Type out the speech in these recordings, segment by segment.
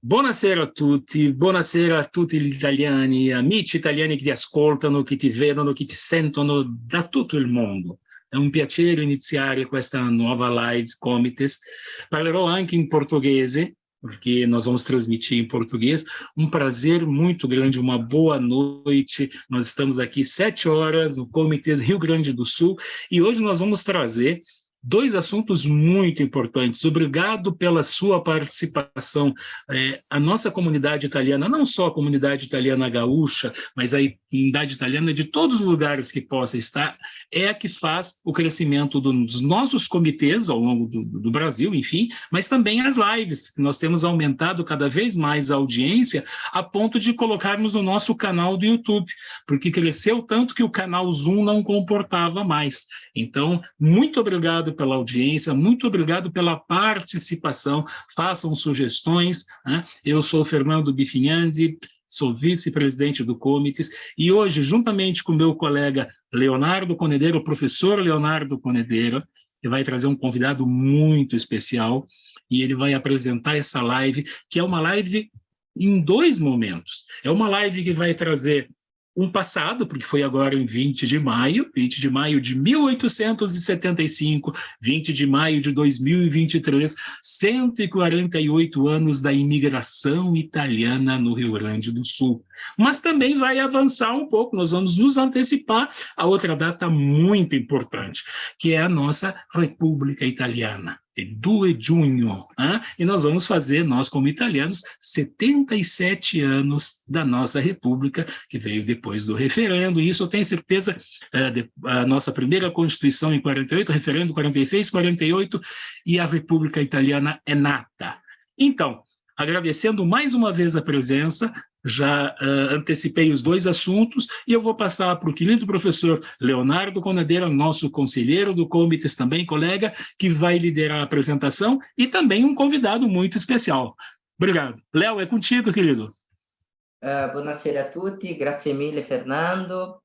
Buonasera a tutti gli italiani, amici italiani che ti ascoltano, che ti vedono, che ti sentono da tutto il mondo. È un piacere iniziare questa nuova live Comites. Parlerò anche in portoghese, porque nós vamos transmitir em português. Um prazer muito grande, uma boa noite. Nós estamos aqui 7 horas no Comitês Rio Grande do Sul e hoje nós vamos trazer dois assuntos muito importantes. Obrigado pela sua participação. A nossa comunidade italiana, não só a comunidade italiana gaúcha, mas a comunidade italiana de todos os lugares que possa estar, é a que faz o crescimento dos nossos comitês ao longo do Brasil, enfim, mas também as lives. Nós temos aumentado cada vez mais a audiência a ponto de colocarmos no nosso canal do YouTube, porque cresceu tanto que o canal Zoom não comportava mais. Então, muito obrigado pela audiência, muito obrigado pela participação, façam sugestões, né? Eu sou Fernando Bifinhandi, sou vice-presidente do Comites, e hoje, juntamente com meu colega Leonardo Conedeiro, o professor Leonardo Conedeiro, que vai trazer um convidado muito especial, e ele vai apresentar essa live, que é uma live em dois momentos. É uma live que vai trazer um passado, porque foi agora em 20 de maio de 1875, 20 de maio de 2023, 148 anos da imigração italiana no Rio Grande do Sul. Mas também vai avançar um pouco, nós vamos nos antecipar a outra data muito importante, que é a nossa República Italiana. 2 de junho, e nós vamos fazer, nós como italianos, 77 anos da nossa república, que veio depois do referendo, e isso eu tenho certeza, a nossa primeira Constituição em 48, referendo 46, 48, e a República Italiana é nata. Então, agradecendo mais uma vez a presença, já antecipei os dois assuntos, e eu vou passar para o querido professor Leonardo Conadeira, nosso conselheiro do Comites, também colega, que vai liderar a apresentação, e também um convidado muito especial. Obrigado. Léo, é contigo, querido. Buonasera a tutti, grazie mille, Fernando.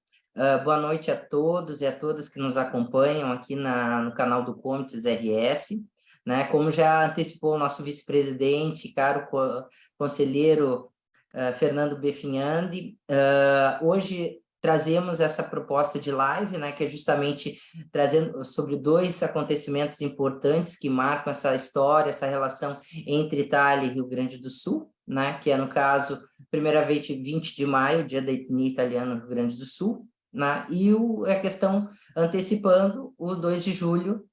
Boa noite a todos e a todas que nos acompanham aqui no canal do Comites RS. Né? Como já antecipou o nosso vice-presidente, caro conselheiro Fernando Bifinhandi, hoje trazemos essa proposta de live, né, que é justamente trazendo sobre dois acontecimentos importantes que marcam essa história, essa relação entre Itália e Rio Grande do Sul, né, que é, no caso, primeiramente 20 de maio, dia da etnia italiana no Rio Grande do Sul, né, e a questão antecipando o 2 de junho,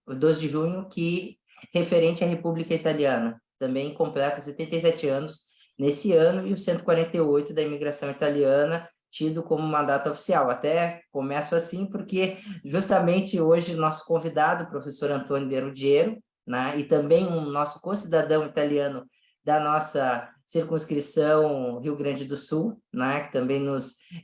que referente à República Italiana, também completa 77 anos nesse ano, e o 148 da imigração italiana, tido como uma data oficial. Até começo assim, porque justamente hoje o nosso convidado, o professor Antônio De Ruggiero, né, e também um nosso concidadão italiano da nossa circunscrição Rio Grande do Sul, né,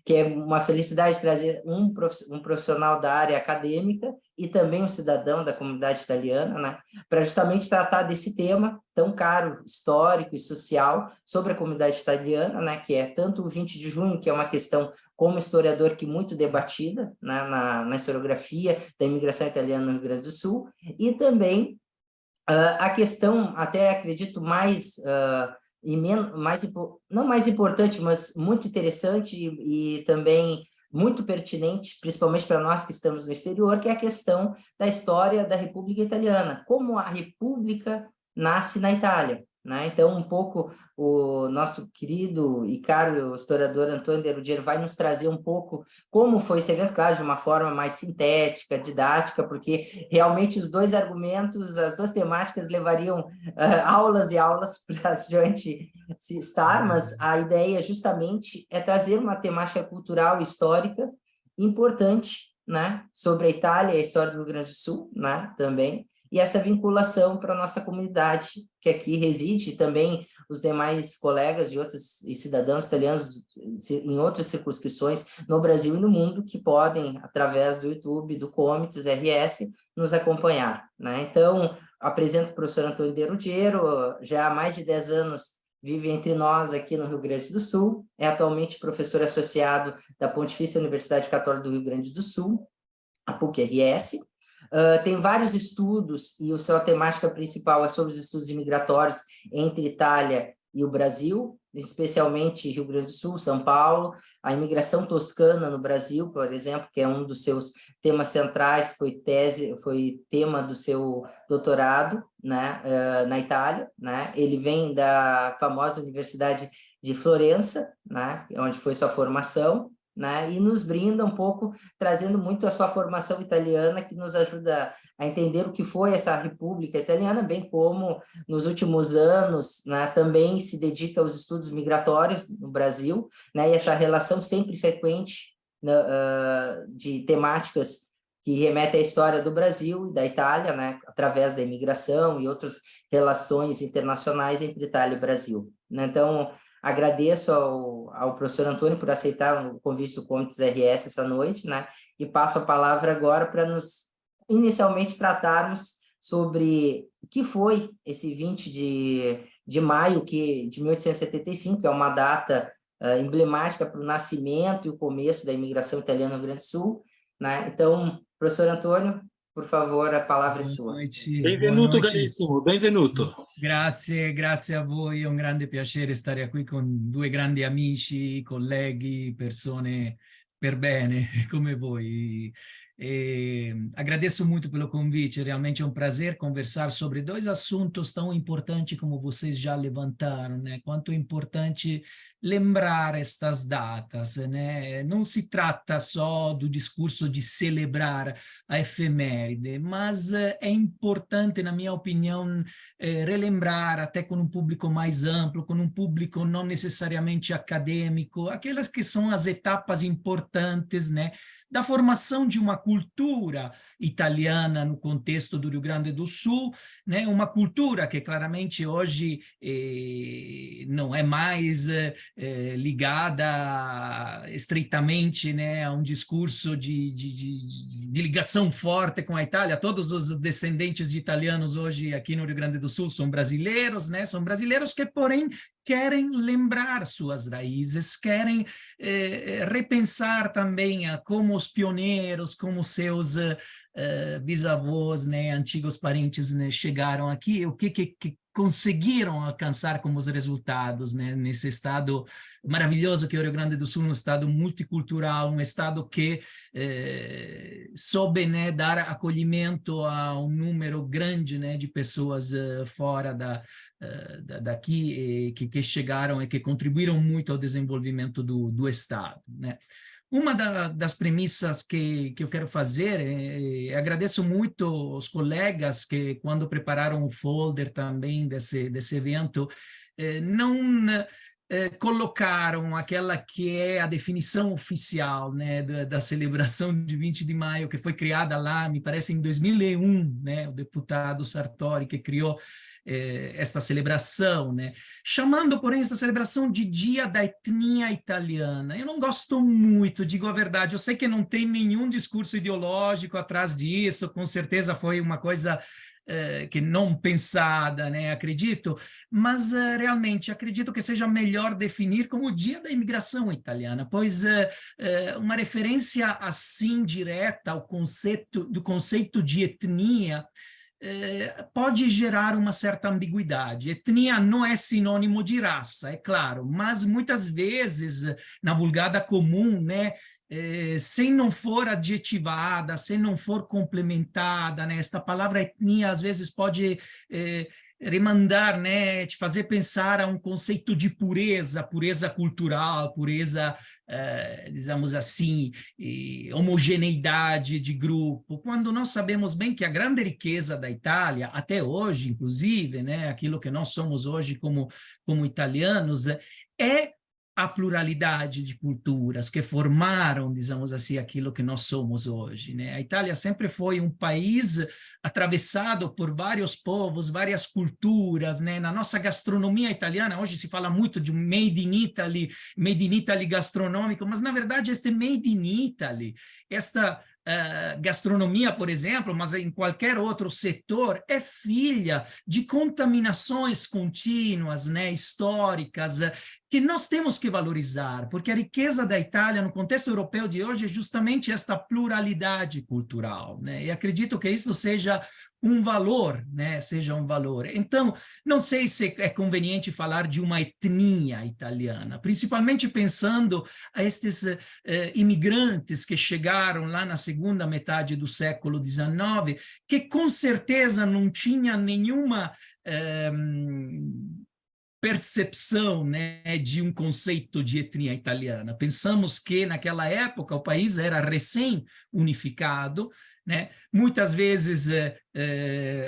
que é uma felicidade trazer um profissional da área acadêmica e também um cidadão da comunidade italiana, né, para justamente tratar desse tema tão caro, histórico e social, sobre a comunidade italiana, né, que é tanto o 20 de junho, que é uma questão, como historiador, que muito debatida, né, na historiografia da imigração italiana no Rio Grande do Sul, e também a questão, até acredito, não mais importante, mas muito interessante e também muito pertinente, principalmente para nós que estamos no exterior, que é a questão da história da República Italiana, como a República nasce na Itália, né? Então, um pouco, o nosso querido e caro historiador Antônio De Ruggiero vai nos trazer um pouco como foi esse evento, claro, de uma forma mais sintética, didática, porque realmente os dois argumentos, as duas temáticas levariam aulas e aulas para a gente se estar, mas a ideia justamente é trazer uma temática cultural e histórica importante, né, sobre a Itália e a história do Rio Grande do Sul, né, também, e essa vinculação para a nossa comunidade que aqui reside, e também os demais colegas de outros cidadãos italianos em outras circunscrições no Brasil e no mundo que podem, através do YouTube, do Comites RS, nos acompanhar, né? Então, apresento o professor Antônio De Ruggiero, já há mais de 10 anos vive entre nós aqui no Rio Grande do Sul, é atualmente professor associado da Pontifícia Universidade Católica do Rio Grande do Sul, a PUC-RS, tem vários estudos, e a sua temática principal é sobre os estudos imigratórios entre Itália e o Brasil, especialmente Rio Grande do Sul, São Paulo, a imigração toscana no Brasil, por exemplo, que é um dos seus temas centrais, foi tema do seu doutorado, né, na Itália, né? Ele vem da famosa Universidade de Florença, né, onde foi sua formação, né, e nos brinda um pouco, trazendo muito a sua formação italiana, que nos ajuda a entender o que foi essa República Italiana, bem como nos últimos anos, né, também se dedica aos estudos migratórios no Brasil, né, e essa relação sempre frequente, né, de temáticas que remetem à história do Brasil e da Itália, né, através da imigração e outras relações internacionais entre Itália e Brasil. Então, agradeço ao professor Antônio por aceitar o convite do Comites RS essa noite, né, e passo a palavra agora para nos inicialmente tratarmos sobre o que foi esse 20 de maio de 1875, que é uma data emblemática para o nascimento e o começo da imigração italiana no Rio Grande do Sul, né? Então, professor Antônio, por favor, a palavra é sua. Boa Benvenuto noite. carissimo, benvenuto. Grazie a voi, è un grande piacere stare qui con due grandi amici, colleghi, persone per bene come voi. Agradeço muito pelo convite, realmente é um prazer conversar sobre dois assuntos tão importantes como vocês já levantaram, né? Quanto é importante lembrar estas datas, né? Não se trata só do discurso de celebrar a efeméride, mas é importante, na minha opinião, relembrar até com um público mais amplo, com um público não necessariamente acadêmico, aquelas que são as etapas importantes, né, da formação de uma cultura italiana no contexto do Rio Grande do Sul, né, uma cultura que claramente hoje não é mais ligada estreitamente, né, a um discurso de ligação forte com a Itália. Todos os descendentes de italianos hoje aqui no Rio Grande do Sul são brasileiros, né, são brasileiros que, porém, querem lembrar suas raízes, querem repensar também como os pioneiros, como seus bisavós, né, antigos parentes, né, chegaram aqui, o que conseguiram alcançar como os resultados, né, nesse estado maravilhoso que é o Rio Grande do Sul, um estado multicultural, um estado que soube, né, dar acolhimento a um número grande, né, de pessoas fora daqui que chegaram e que contribuíram muito ao desenvolvimento do estado, né. Uma das premissas que eu quero fazer, agradeço muito os colegas que, quando prepararam o folder também desse evento, não colocaram aquela que é a definição oficial, né, da celebração de 20 de maio, que foi criada lá, me parece, em 2001, né, o deputado Sartori, que criou esta celebração, né? Chamando, porém, esta celebração de Dia da Etnia Italiana. Eu não gosto muito, digo a verdade, eu sei que não tem nenhum discurso ideológico atrás disso, com certeza foi uma coisa que não pensada, né, acredito, mas realmente acredito que seja melhor definir como o Dia da Imigração Italiana, pois uma referência assim direta ao conceito de etnia pode gerar uma certa ambiguidade. Etnia não é sinônimo de raça, é claro, mas muitas vezes, na vulgada comum, né, se não for adjetivada, se não for complementada, né, esta palavra etnia às vezes pode remandar, né, te fazer pensar a um conceito de pureza cultural, pureza, digamos assim, homogeneidade de grupo, quando nós sabemos bem que a grande riqueza da Itália, até hoje, inclusive, né, aquilo que nós somos hoje como italianos, é a pluralidade de culturas que formaram, digamos assim, aquilo que nós somos hoje, né? A Itália sempre foi um país atravessado por vários povos, várias culturas, né? Na nossa gastronomia italiana, hoje se fala muito de um made in Italy gastronômico, mas na verdade este made in Italy, esta gastronomia, por exemplo, mas em qualquer outro setor, é filha de contaminações contínuas, né, históricas, que nós temos que valorizar, porque a riqueza da Itália, no contexto europeu de hoje, é justamente esta pluralidade cultural, né? E acredito que isso seja um valor, né? Seja um valor. Então, não sei se é conveniente falar de uma etnia italiana, principalmente pensando a estes imigrantes que chegaram lá na segunda metade do século XIX, que com certeza não tinha nenhuma percepção, né, de um conceito de etnia italiana. Pensamos que naquela época o país era recém-unificado, né? Muitas vezes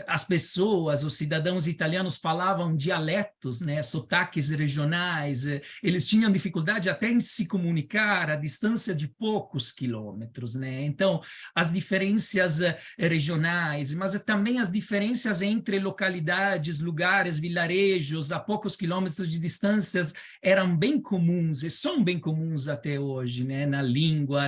as pessoas, os cidadãos italianos falavam dialetos, né, sotaques regionais, eles tinham dificuldade até em se comunicar a distância de poucos quilômetros, né? Então, as diferenças regionais, mas também as diferenças entre localidades, lugares, vilarejos, a poucos quilômetros de distâncias, eram bem comuns e são bem comuns até hoje, né? Na língua,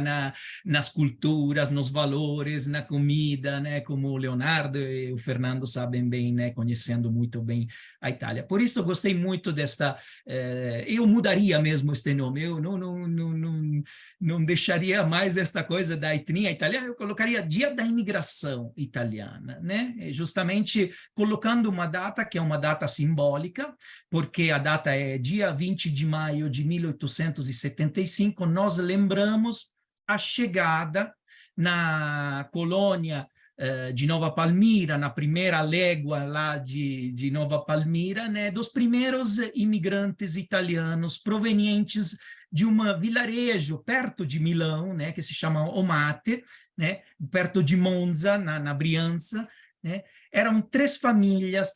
nas culturas, nos valores, na comida, né? Como o Leonardo e o Fernando sabem bem, né? Conhecendo muito bem a Itália. Por isso eu gostei muito desta... eu mudaria mesmo este nome, eu não deixaria mais esta coisa da etnia italiana, eu colocaria Dia da Imigração Italiana, né? Justamente colocando uma data que é uma data simbólica, porque a data é dia 20 de maio de 1875, nós lembramos a chegada na colônia de Nova Palmira, na primeira légua lá de Nova Palmira, né, dos primeiros imigrantes italianos provenientes de um vilarejo perto de Milão, né, que se chama Omate, né, perto de Monza, na Brianza, né. Eram três famílias,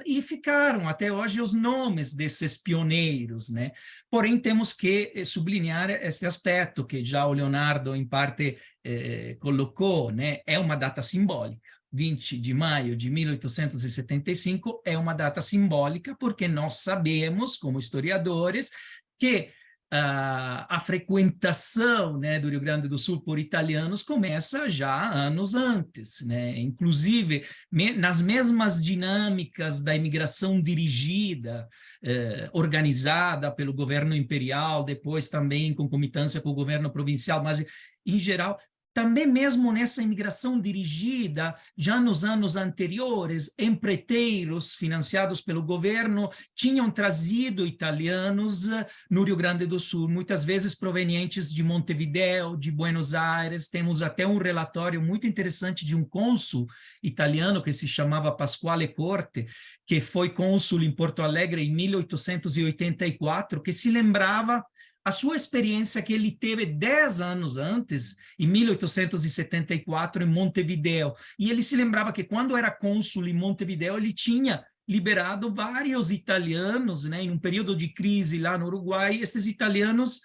e ficaram até hoje os nomes desses pioneiros, né? Porém, temos que sublinhar este aspecto que já o Leonardo, em parte, colocou, né? É uma data simbólica. 20 de maio de 1875 é uma data simbólica porque nós sabemos, como historiadores, que a frequentação, né, do Rio Grande do Sul por italianos começa já anos antes, né? Inclusive nas mesmas dinâmicas da imigração dirigida, organizada pelo governo imperial, depois também em concomitância com o governo provincial, mas em geral também mesmo nessa imigração dirigida, já nos anos anteriores, empreiteiros financiados pelo governo tinham trazido italianos no Rio Grande do Sul, muitas vezes provenientes de Montevideo, de Buenos Aires. Temos até um relatório muito interessante de um cônsul italiano que se chamava Pasquale Corte, que foi cônsul em Porto Alegre em 1884, que se lembrava a sua experiência que ele teve 10 anos antes, em 1874, em Montevideo. E ele se lembrava que quando era cônsul em Montevideo, ele tinha liberado vários italianos, né, em um período de crise lá no Uruguai. Esses italianos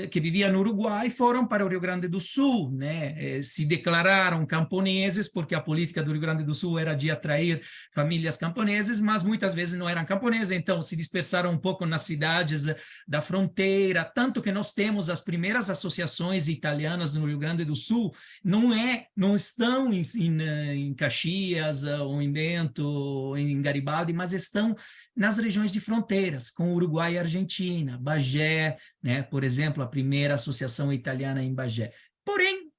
que viviam no Uruguai foram para o Rio Grande do Sul, né? Se declararam camponeses, porque a política do Rio Grande do Sul era de atrair famílias camponesas, mas muitas vezes não eram camponeses, então se dispersaram um pouco nas cidades da fronteira, tanto que nós temos as primeiras associações italianas no Rio Grande do Sul, não estão em Caxias, ou em Bento, ou em Garibaldi, mas estão nas regiões de fronteiras, com Uruguai e Argentina, Bagé, né, por exemplo, a primeira associação italiana em Bagé. Porém,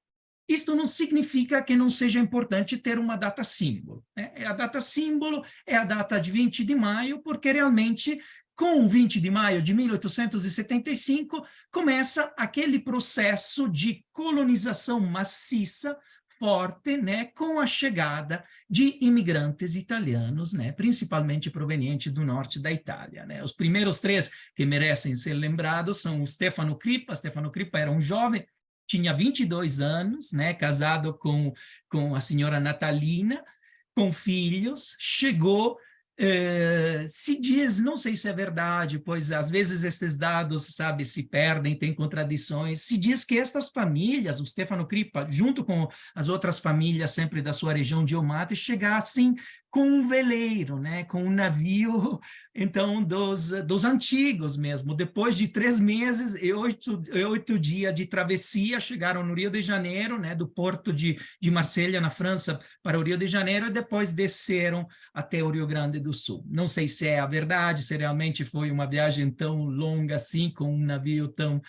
isto não significa que não seja importante ter uma data símbolo, né? A data símbolo é a data de 20 de maio, porque realmente, com 20 de maio de 1875, começa aquele processo de colonização maciça, forte, né, com a chegada de imigrantes italianos, né, principalmente provenientes do norte da Itália, né. Os primeiros três que merecem ser lembrados são o Stefano Crippa. Stefano Crippa era um jovem, tinha 22 anos, né, casado com a senhora Natalina, com filhos, chegou... se diz, não sei se é verdade, pois às vezes esses dados, sabe, se perdem, tem contradições, se diz que estas famílias, o Stefano Crippa, junto com as outras famílias sempre da sua região de Omate, chegassem com um veleiro, né, com um navio, então, dos antigos mesmo. Depois de 3 meses e 8 dias de travessia, chegaram no Rio de Janeiro, né, do porto de Marselha, na França, para o Rio de Janeiro, e depois desceram até o Rio Grande do Sul. Não sei se é a verdade, se realmente foi uma viagem tão longa assim, com um navio tão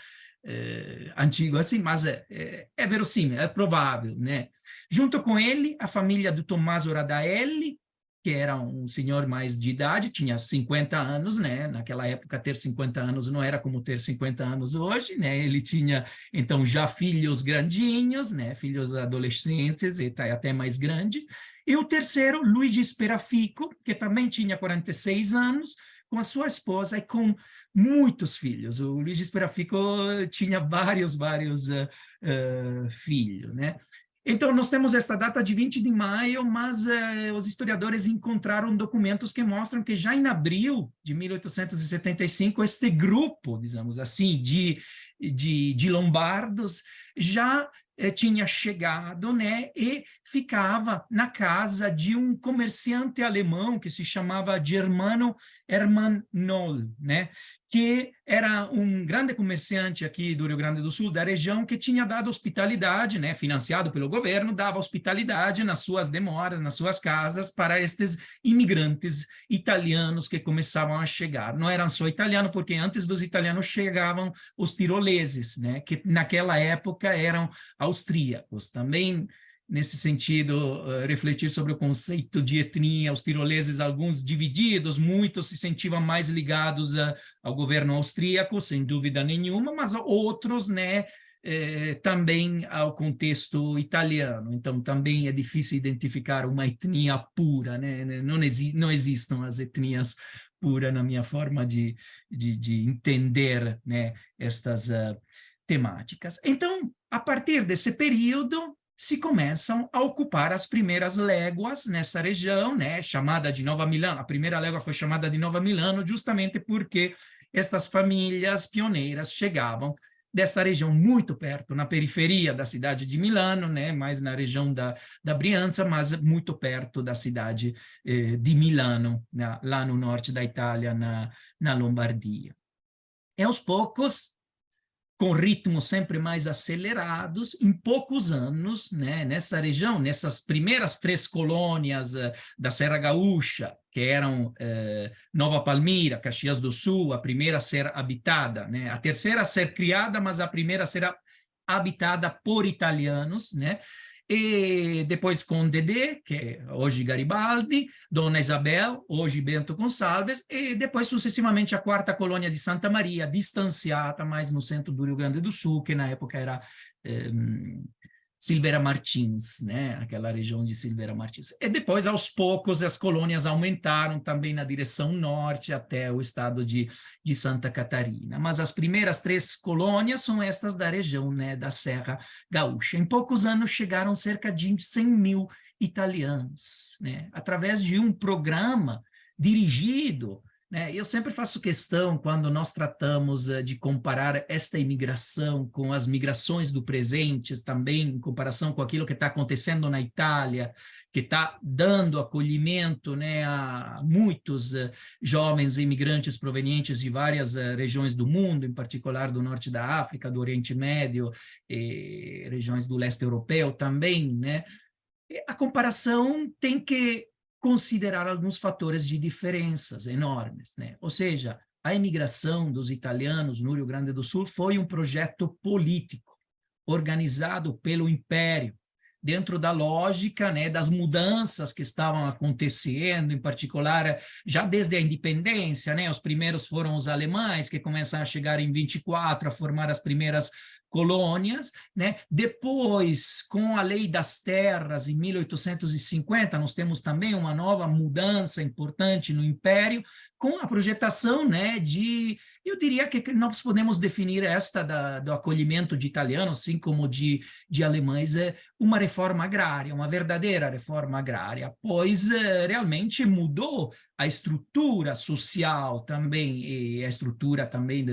antigo assim, mas é verossímil, é provável, né? Junto com ele, a família do Tommaso Radaelli, que era um senhor mais de idade, tinha 50 anos, né? Naquela época, ter 50 anos não era como ter 50 anos hoje, né? Ele tinha, então, já filhos grandinhos, né? Filhos adolescentes e até mais grandes. E o terceiro, Luigi Sperafico, que também tinha 46 anos, com a sua esposa e com muitos filhos. O Luigi Sperafico tinha vários filhos, né? Então, nós temos esta data de 20 de maio, mas os historiadores encontraram documentos que mostram que já em abril de 1875, este grupo, digamos assim, de lombardos já tinha chegado, né, e ficava na casa de um comerciante alemão que se chamava Germano Hermann Noll, né, que era um grande comerciante aqui do Rio Grande do Sul, da região, que tinha dado hospitalidade, né, financiado pelo governo, dava hospitalidade nas suas demoras, nas suas casas, para estes imigrantes italianos que começavam a chegar. Não eram só italianos, porque antes dos italianos chegavam os tiroleses, né, que naquela época eram austríacos. Também, nesse sentido, refletir sobre o conceito de etnia, os tiroleses, alguns divididos, muitos se sentiam mais ligados ao governo austríaco, sem dúvida nenhuma, mas outros, né, também ao contexto italiano. Então, também é difícil identificar uma etnia pura, né? Não existem as etnias puras na minha forma de entender, né, estas temáticas. Então, a partir desse período, se começam a ocupar as primeiras léguas nessa região, né, chamada de Nova Milano. A primeira légua foi chamada de Nova Milano justamente porque estas famílias pioneiras chegavam dessa região muito perto, na periferia da cidade de Milano, né, mais na região da Brianza, mas muito perto da cidade de Milano, lá no norte da Itália, na Lombardia. E aos poucos, com ritmos sempre mais acelerados, em poucos anos, né, nessa região, nessas primeiras 3 colônias da Serra Gaúcha, que eram Nova Palmira, Caxias do Sul, a primeira a ser habitada, né, a terceira a ser criada, mas a primeira a ser habitada por italianos, né, e depois com Dedé, que é hoje Garibaldi, Dona Isabel, hoje Bento Gonçalves, e depois sucessivamente a 4ª colônia de Santa Maria, distanciada mais no centro do Rio Grande do Sul, que na época era Silveira Martins, né? Aquela região de Silveira Martins. E depois, aos poucos, as colônias aumentaram também na direção norte até o estado de Santa Catarina. Mas as primeiras 3 colônias são estas da região, né, da Serra Gaúcha. Em poucos anos chegaram cerca de 100 mil italianos, né, através de um programa dirigido, né? Eu sempre faço questão, quando nós tratamos de comparar esta imigração com as migrações do presente, também em comparação com aquilo que está acontecendo na Itália, que está dando acolhimento, né, a muitos jovens imigrantes provenientes de várias regiões do mundo, em particular do norte da África, do Oriente Médio, e regiões do leste europeu também, né? E a comparação tem que considerar alguns fatores de diferenças enormes, né? Ou seja, a imigração dos italianos no Rio Grande do Sul foi um projeto político, organizado pelo Império, dentro da lógica, né, das mudanças que estavam acontecendo, em particular, já desde a independência, né? Os primeiros foram os alemães, que começam a chegar em 24, a formar as primeiras colônias, né? Depois, com a Lei das Terras, em 1850, nós temos também uma nova mudança importante no Império, com a projetação, né, eu diria que nós podemos definir esta do acolhimento de italianos, assim como de alemães, uma reforma agrária, uma verdadeira reforma agrária, pois realmente mudou a estrutura social também, e a estrutura também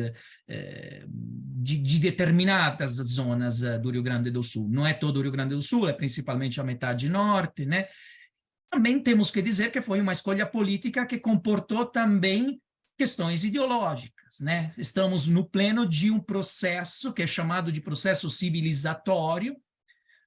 de determinadas zonas do Rio Grande do Sul. Não é todo o Rio Grande do Sul, é principalmente a metade norte, né? também temos que dizer que foi uma escolha política que comportou também questões ideológicas, né? Estamos no pleno de um processo que é chamado de processo civilizatório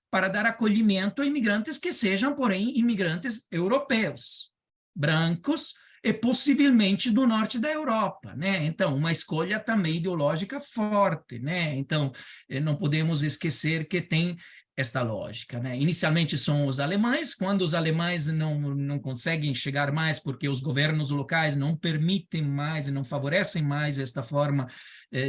para dar acolhimento a imigrantes que sejam, porém, imigrantes europeus, brancos e possivelmente do norte da Europa, né? Então, uma escolha também ideológica forte, né? Então, não podemos esquecer que tem esta lógica, né? Inicialmente são os alemães, quando os alemães não conseguem chegar mais porque os governos locais não permitem mais e não favorecem mais esta forma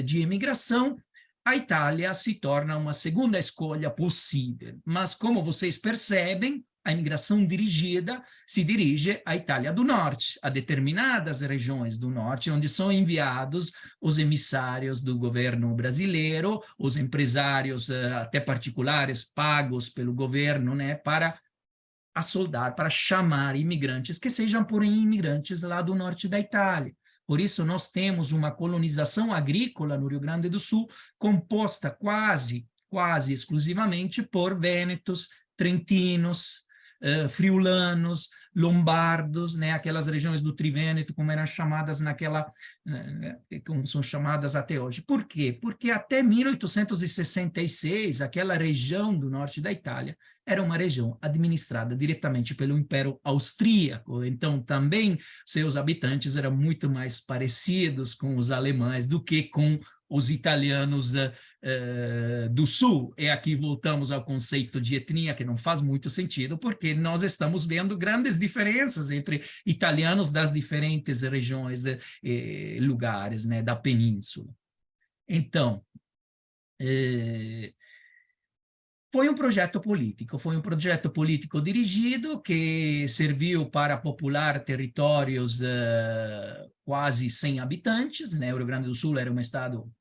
de imigração, a Itália se torna uma segunda escolha possível. Mas, como vocês percebem, a imigração dirigida se dirige à Itália do Norte, a determinadas regiões do Norte, onde são enviados os emissários do governo brasileiro, os empresários, até particulares, pagos pelo governo, né, para assoldar, para chamar imigrantes que sejam, porém, imigrantes lá do norte da Itália. Por isso, nós temos uma colonização agrícola no Rio Grande do Sul composta quase exclusivamente por vênetos, trentinos, friulanos, lombardos, né, aquelas regiões do Trivêneto, como eram chamadas como são chamadas até hoje. Por quê? Porque até 1866, aquela região do norte da Itália era uma região administrada diretamente pelo Império Austríaco, então também seus habitantes eram muito mais parecidos com os alemães do que com os italianos do sul. E aqui voltamos ao conceito de etnia, que não faz muito sentido, porque nós estamos vendo grandes diferenças entre italianos das diferentes regiões, lugares, né, da península. Então, foi um projeto político dirigido que serviu para popular territórios quase sem habitantes, né? O Rio Grande do Sul era um estado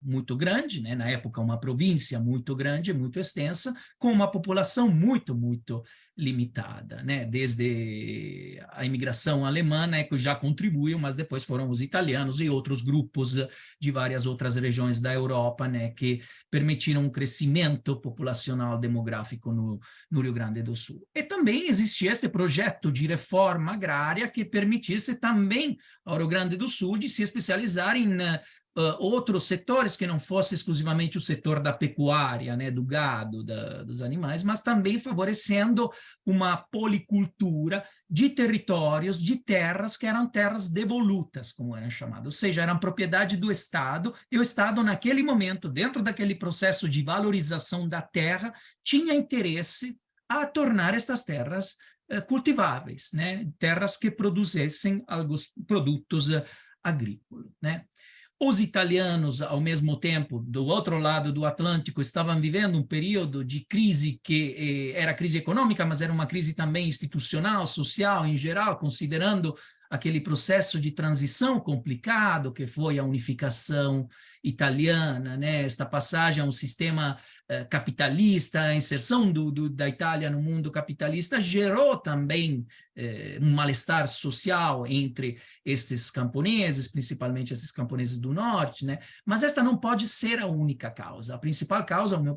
muito grande, né? Na época uma província muito grande, muito extensa, com uma população muito limitada, né? Desde a imigração alemã, né, que já contribuiu, mas depois foram os italianos e outros grupos de várias outras regiões da Europa, né, que permitiram um crescimento populacional demográfico no Rio Grande do Sul. E também existia este projeto de reforma agrária que permitisse também ao Rio Grande do Sul de se especializar em outros setores que não fosse exclusivamente o setor da pecuária, né, do gado, dos animais, mas também favorecendo uma policultura de territórios, de terras que eram terras devolutas, como eram chamadas, ou seja, eram propriedade do Estado, e o Estado, naquele momento, dentro daquele processo de valorização da terra, tinha interesse a tornar estas terras cultiváveis, né, terras que produzissem alguns produtos agrícolas, né. Os italianos, ao mesmo tempo, do outro lado do Atlântico, estavam vivendo um período de crise que era crise econômica, mas era uma crise também institucional, social, em geral, considerando aquele processo de transição complicado que foi a unificação italiana, né? Esta passagem a um sistema capitalista, a inserção da Itália no mundo capitalista gerou também um mal-estar social entre estes camponeses, principalmente esses camponeses do norte, né? Mas esta não pode ser a única causa. A principal causa, do meu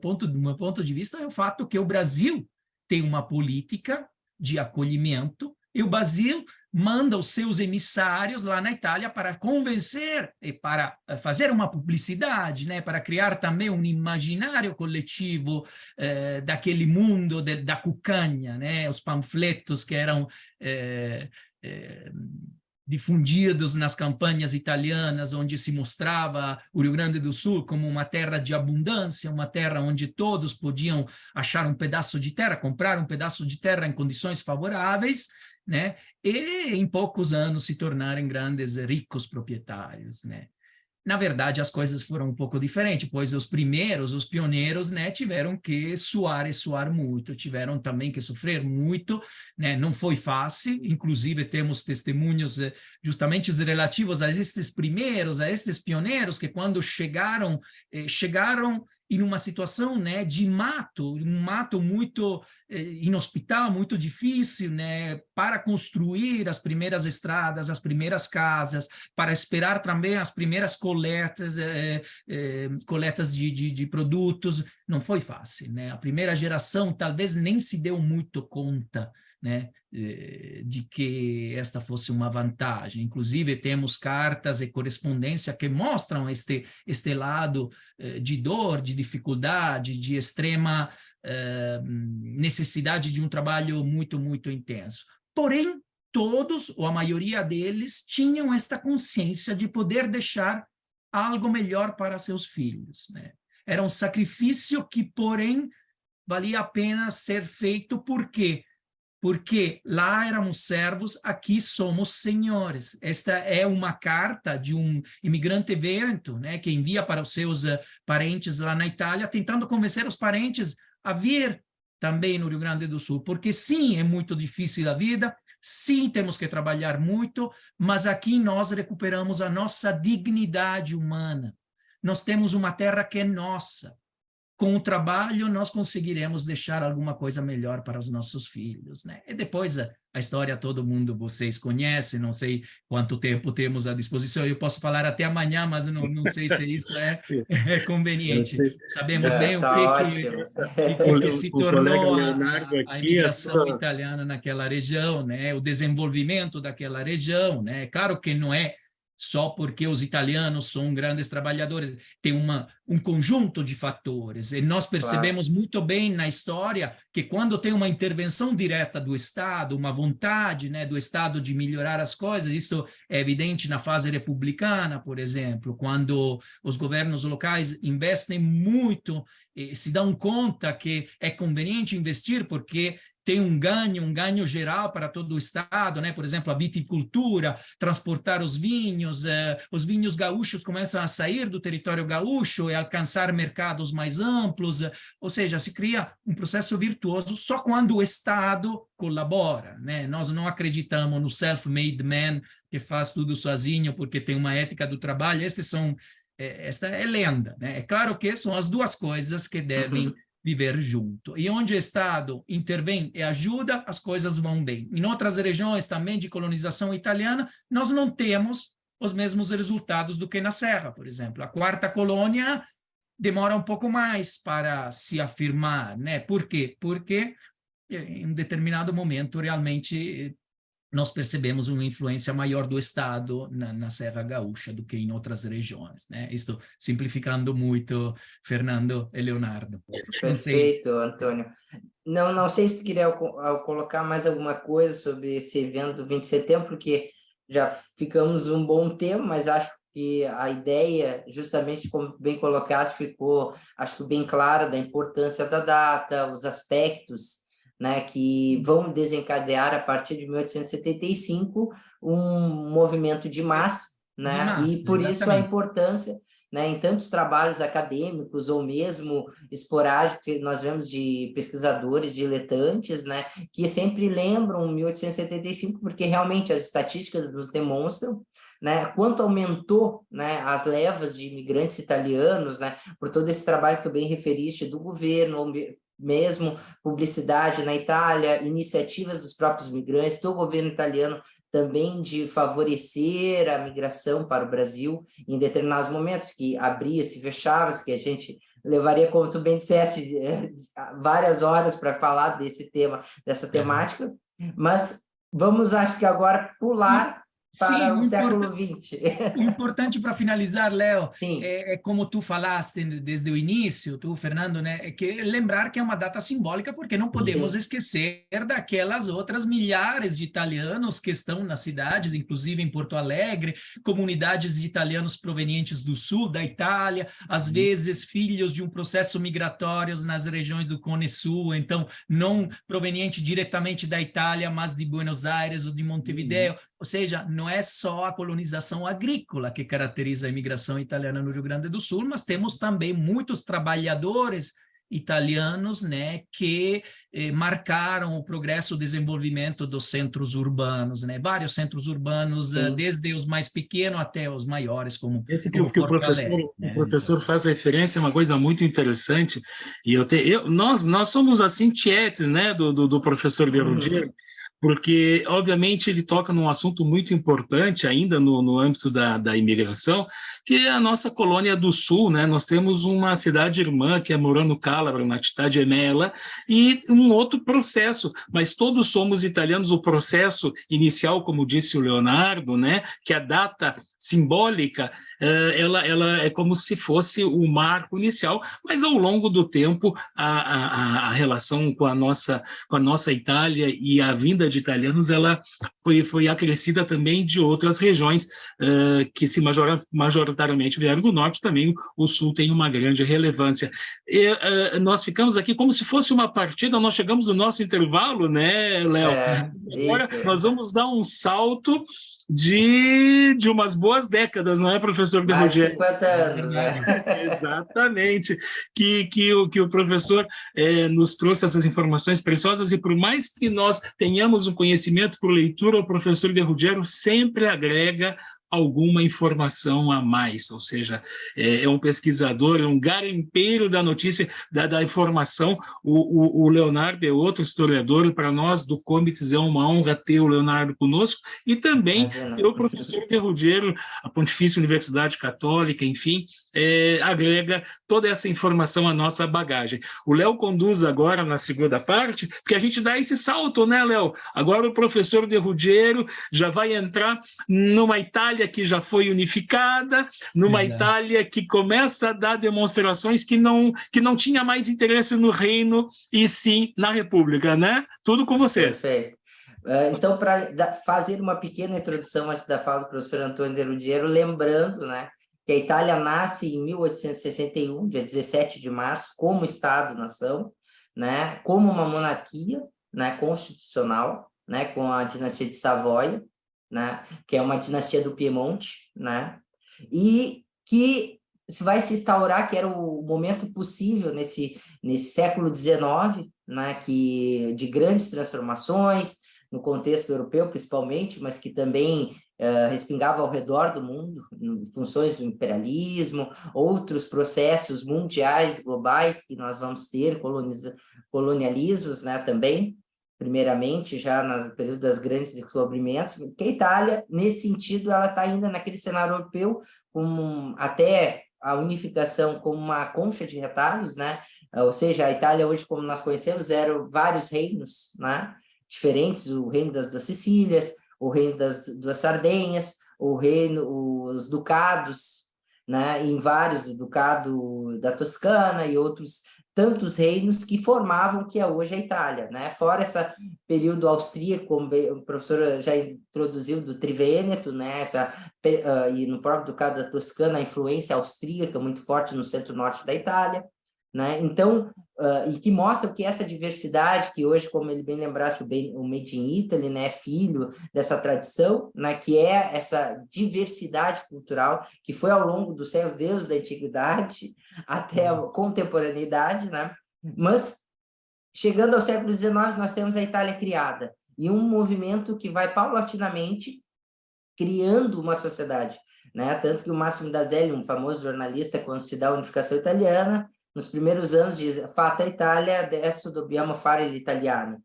ponto de vista, é o fato que o Brasil tem uma política de acolhimento e o Brasil manda os seus emissários lá na Itália para convencer e para fazer uma publicidade, né, para criar também um imaginário coletivo daquele mundo da cucanha, né, os panfletos que eram difundidos nas campanhas italianas, onde se mostrava o Rio Grande do Sul como uma terra de abundância, uma terra onde todos podiam achar um pedaço de terra, comprar um pedaço de terra em condições favoráveis, né? E em poucos anos se tornarem grandes, ricos proprietários, né? Na verdade, as coisas foram um pouco diferentes, pois os pioneiros, né, tiveram que suar muito, tiveram também que sofrer muito, né? Não foi fácil, inclusive temos testemunhos justamente relativos a estes pioneiros, que quando chegaram em uma situação, né, de um mato muito inhospital, muito difícil, né, para construir as primeiras estradas, as primeiras casas, para esperar também as primeiras coletas de produtos. Não foi fácil, né? A primeira geração talvez nem se deu muito conta, né, de que esta fosse uma vantagem. Inclusive, temos cartas e correspondência que mostram este lado de dor, de dificuldade, de extrema necessidade de um trabalho muito, muito intenso. Porém, todos, ou a maioria deles, tinham esta consciência de poder deixar algo melhor para seus filhos, né? Era um sacrifício que, porém, valia a pena ser feito. Por quê? Porque lá éramos servos, aqui somos senhores. Esta é uma carta de um imigrante vérento, né, que envia para os seus parentes lá na Itália, tentando convencer os parentes a vir também no Rio Grande do Sul, porque sim, é muito difícil a vida, sim, temos que trabalhar muito, mas aqui nós recuperamos a nossa dignidade humana. Nós temos uma terra que é nossa. Com o trabalho, nós conseguiremos deixar alguma coisa melhor para os nossos filhos, né? E depois a história todo mundo, vocês conhecem, não sei quanto tempo temos à disposição, eu posso falar até amanhã, mas não sei se isso é conveniente. Sabemos bem o que se tornou a imigração italiana naquela região, né? O desenvolvimento daquela região, né? Claro que não é só porque os italianos são grandes trabalhadores, tem um conjunto de fatores, e nós percebemos muito bem na história que quando tem uma intervenção direta do Estado, uma vontade, né, do Estado de melhorar as coisas, isso é evidente na fase republicana, por exemplo, quando os governos locais investem muito, se dão conta que é conveniente investir porque tem um ganho geral para todo o Estado, né? Por exemplo, a viticultura, transportar os vinhos gaúchos começam a sair do território gaúcho e alcançar mercados mais amplos, ou seja, se cria um processo virtuoso só quando o Estado colabora, né? Nós não acreditamos no self-made man que faz tudo sozinho porque tem uma ética do trabalho. Esta é lenda, né? É claro que são as duas coisas que devem viver junto. E onde o Estado intervém e ajuda, as coisas vão bem. Em outras regiões também de colonização italiana, nós não temos os mesmos resultados do que na Serra, por exemplo. A quarta colônia demora um pouco mais para se afirmar, né? Por quê? Porque em um determinado momento, realmente, nós percebemos uma influência maior do Estado na Serra Gaúcha do que em outras regiões, né? Estou simplificando muito, Fernando e Leonardo. Perfeito, Antônio. Não sei se tu queria colocar mais alguma coisa sobre esse evento do 20 de setembro, porque já ficamos um bom tempo, mas acho que a ideia, justamente como bem colocaste, ficou, acho que bem clara da importância da data, os aspectos, né, que vão desencadear a partir de 1875 um movimento de massa, né, e por exatamente. Isso a importância, né, em tantos trabalhos acadêmicos ou mesmo esporádicos que nós vemos de pesquisadores diletantes, né, que sempre lembram 1875 porque realmente as estatísticas nos demonstram, né, quanto aumentou, né, as levas de imigrantes italianos, né, por todo esse trabalho que tu bem referiste do governo, mesmo publicidade na Itália, iniciativas dos próprios migrantes, do governo italiano também de favorecer a migração para o Brasil em determinados momentos, que abria-se, fechava-se, que a gente levaria, como tu bem disseste, várias horas para falar desse tema, dessa temática, mas vamos, acho que agora, pular para o século XX. O importante para finalizar, Léo, é como tu falaste desde o início, tu, Fernando, né, é que lembrar que é uma data simbólica, porque não podemos esquecer daquelas outras milhares de italianos que estão nas cidades, inclusive em Porto Alegre, comunidades de italianos provenientes do sul da Itália, às vezes filhos de um processo migratório nas regiões do Cone Sul, então não proveniente diretamente da Itália, mas de Buenos Aires ou de Montevideo, ou seja, não é só a colonização agrícola que caracteriza a imigração italiana no Rio Grande do Sul, mas temos também muitos trabalhadores italianos, né, que marcaram o progresso, o desenvolvimento dos centros urbanos, né, vários centros urbanos, desde os mais pequenos até os maiores, como esse que o professor faz referência é uma coisa muito interessante, e nós somos assim tietes, né, do professor de Ruggiero, porque, obviamente, ele toca num assunto muito importante ainda no âmbito da imigração, que é a nossa colônia do Sul, né? Nós temos uma cidade irmã, que é Murano Calabro, na Città Gemella, e um outro processo, mas todos somos italianos. O processo inicial, como disse o Leonardo, né? Que a data simbólica, ela é como se fosse o marco inicial, mas ao longo do tempo, a relação com a nossa Itália e a vinda de italianos, ela foi acrescida também de outras regiões que se majoritariamente vieram do norte, também o sul tem uma grande relevância. E, nós ficamos aqui como se fosse uma partida, nós chegamos no nosso intervalo, né, Léo? Agora Isso. nós vamos dar um salto de umas boas décadas, não é, professor de Mais de Rogério? 50 anos, né? Exatamente, que o professor nos trouxe essas informações preciosas, e por mais que nós tenhamos um conhecimento por leitura, o professor de Ruggiero sempre agrega alguma informação a mais, ou seja, é um pesquisador, é um garimpeiro da notícia, da informação. O Leonardo é outro historiador, e para nós do Comites é uma honra ter o Leonardo conosco, e também Imagina. ter o professor de Ruggiero, a Pontifícia Universidade Católica, enfim, agrega toda essa informação à nossa bagagem. O Léo conduz agora na segunda parte, porque a gente dá esse salto, né, Léo? Agora o professor de Ruggiero já vai entrar numa Itália que já foi unificada, numa Exato. Itália que começa a dar demonstrações que não tinha mais interesse no reino, e sim na república, né? Tudo com vocês. Perfeito. Então, para fazer uma pequena introdução antes da fala do professor Antônio de Ruggiero, lembrando, né, que a Itália nasce em 1861, dia 17 de março, como Estado-nação, né, como uma monarquia, né, constitucional, né, com a dinastia de Savoia, né, que é uma dinastia do Piemonte, né, e que vai se instaurar, que era o momento possível nesse século XIX, né, de grandes transformações, no contexto europeu principalmente, mas que também respingava ao redor do mundo, em funções do imperialismo, outros processos mundiais, globais, que nós vamos ter, colonialismos, né, também, primeiramente, já no período das grandes descobrimentos, que a Itália, nesse sentido, ela está ainda naquele cenário europeu, até a unificação como uma concha de retalhos, né? Ou seja, a Itália hoje, como nós conhecemos, eram vários reinos, né? Diferentes, o reino das duas Sicílias, o reino das duas Sardenhas, os ducados, né? Em vários, o ducado da Toscana e outros tantos reinos que formavam que é hoje a Itália, né? Fora esse período austríaco, como o professor já introduziu, do Trivêneto, né? E no próprio ducado da Toscana, a influência austríaca muito forte no centro-norte da Itália, né? Então, e que mostra que essa diversidade, que hoje, como ele bem lembrasse, o Made in Italy, né, é filho dessa tradição, né, que é essa diversidade cultural que foi ao longo do século, desde a antiguidade até a contemporaneidade, né? Mas, chegando ao século XIX, nós temos a Itália criada, e um movimento que vai paulatinamente criando uma sociedade, né? Tanto que o Massimo d'Azeglio, um famoso jornalista, quando se dá a unificação italiana, nos primeiros anos diz: "Fatta Italia, adesso dobbiamo fare gli italiani".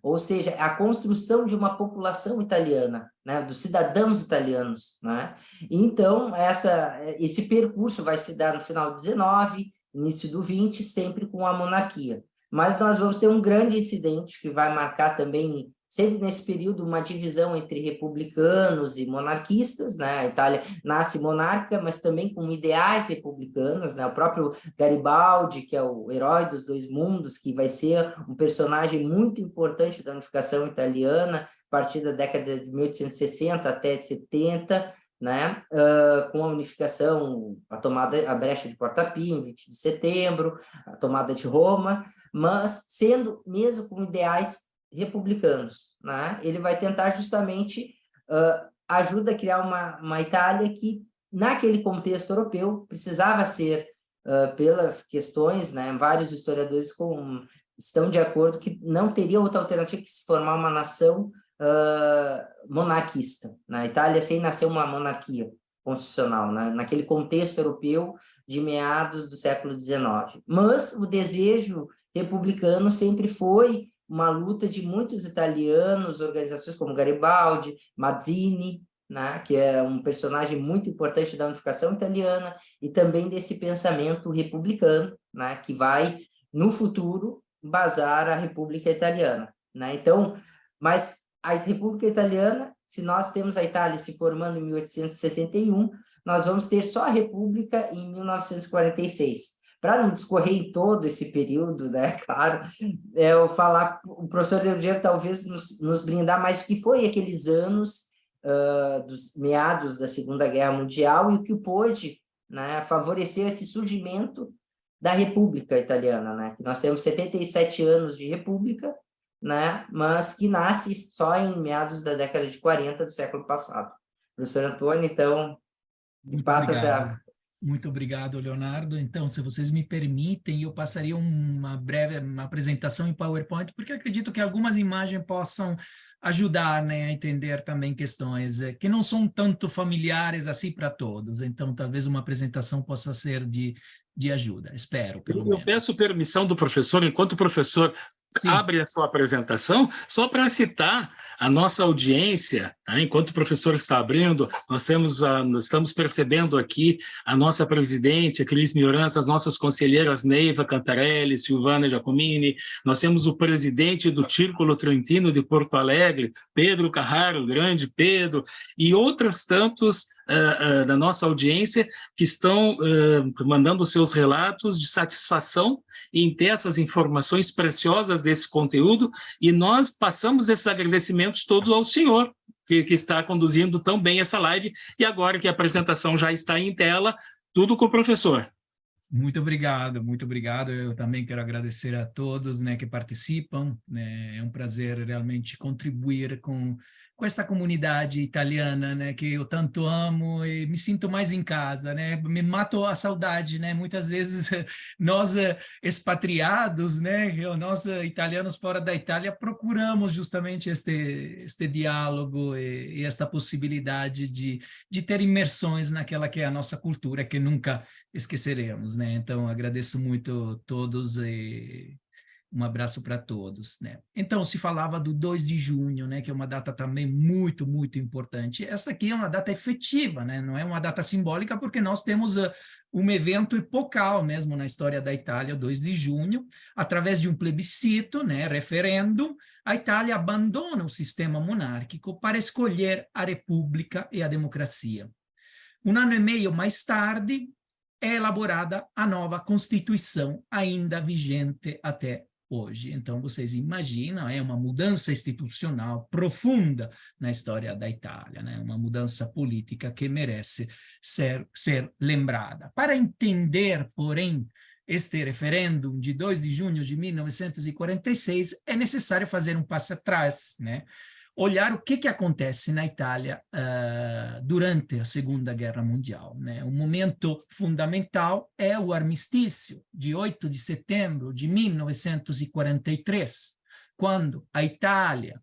Ou seja, a construção de uma população italiana, né? Dos cidadãos italianos, né? Então, esse percurso vai se dar no final do XIX, início do XX, sempre com a monarquia. Mas nós vamos ter um grande incidente que vai marcar também, sempre nesse período, uma divisão entre republicanos e monarquistas, né? A Itália nasce monárquica, mas também com ideais republicanos, né? O próprio Garibaldi, que é o herói dos dois mundos, que vai ser um personagem muito importante da unificação italiana, a partir da década de 1860 até 70, né? Com a unificação, a brecha de Porta Pia, em 20 de setembro, a tomada de Roma, mas sendo mesmo com ideais republicanos, né? Ele vai tentar justamente ajuda a criar uma Itália que, naquele contexto europeu, precisava ser, pelas questões, né? Vários historiadores estão de acordo que não teria outra alternativa que se formar uma nação monarquista, na Itália, sem nascer uma monarquia constitucional, né? Naquele contexto europeu de meados do século XIX. Mas o desejo republicano sempre foi uma luta de muitos italianos, organizações como Garibaldi, Mazzini, né, que é um personagem muito importante da unificação italiana, e também desse pensamento republicano, né, que vai, no futuro, embasar a República Italiana, né? Então, mas a República Italiana, se nós temos a Itália se formando em 1861, nós vamos ter só a República em 1946. Para não discorrer em todo esse período, né, claro, eu falar, o professor Deodier talvez nos brindar mais o que foi aqueles anos dos meados da Segunda Guerra Mundial e o que pôde, né, favorecer esse surgimento da República Italiana, né? Nós temos 77 anos de República, né? Mas que nasce só em meados da década de 40 do século passado. Professor Antônio, então, Muito obrigado, Leonardo. Então, se vocês me permitem, eu passaria uma apresentação em PowerPoint, porque acredito que algumas imagens possam ajudar, né, a entender também questões que não são tanto familiares assim para todos. Então, talvez uma apresentação possa ser de ajuda, espero, pelo menos. Eu peço permissão do professor, enquanto o professor abre a sua apresentação, só para citar a nossa audiência, né? Enquanto o professor está abrindo, nós estamos percebendo aqui a nossa presidente, a Cris Miorança, as nossas conselheiras Neiva Cantarelli, Silvana Giacomini, nós temos o presidente do Círculo Trentino de Porto Alegre, Pedro Carraro, grande Pedro, e outros tantos da nossa audiência que estão mandando seus relatos de satisfação em ter essas informações preciosas desse conteúdo, e nós passamos esses agradecimentos todos ao senhor, que está conduzindo tão bem essa live, e agora que a apresentação já está em tela, tudo com o professor. Muito obrigado, muito obrigado. Eu também quero agradecer a todos, né, que participam, né? É um prazer realmente contribuir com esta comunidade italiana, né, que eu tanto amo e me sinto mais em casa, né? Me mato a saudade, né? Muitas vezes nós expatriados, né, nós italianos fora da Itália procuramos justamente este diálogo e esta possibilidade de ter imersões naquela que é a nossa cultura, que nunca esqueceremos, né? Então, agradeço muito a todos e um abraço para todos, né? Então, se falava do 2 de junho, né? Que é uma data também muito, muito importante. Esta aqui é uma data efetiva, né? Não é uma data simbólica, porque nós temos um evento epocal mesmo na história da Itália, 2 de junho, através de um plebiscito, né? Referendo, a Itália abandona o sistema monárquico para escolher a república e a democracia. Um ano e meio mais tarde, é elaborada a nova Constituição, ainda vigente até hoje. Então, vocês imaginam, é uma mudança institucional profunda na história da Itália, né? Uma mudança política que merece ser lembrada. Para entender, porém, este referêndum de 2 de junho de 1946, é necessário fazer um passo atrás, né? Olhar o que acontece na Itália durante a Segunda Guerra Mundial, né? Um momento fundamental é o armistício de 8 de setembro de 1943, quando a Itália,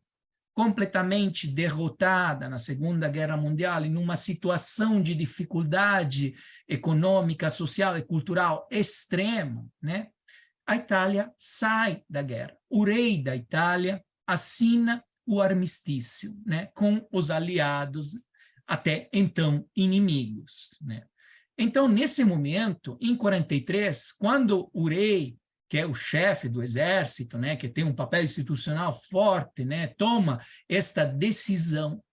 completamente derrotada na Segunda Guerra Mundial, em uma situação de dificuldade econômica, social e cultural extrema, né? A Itália sai da guerra. O rei da Itália assina o armistício, né, com os aliados, até então inimigos, né? Então, nesse momento, em 43, quando o rei, que é o chefe do exército, né, que tem um papel institucional forte, né, toma esta decisão,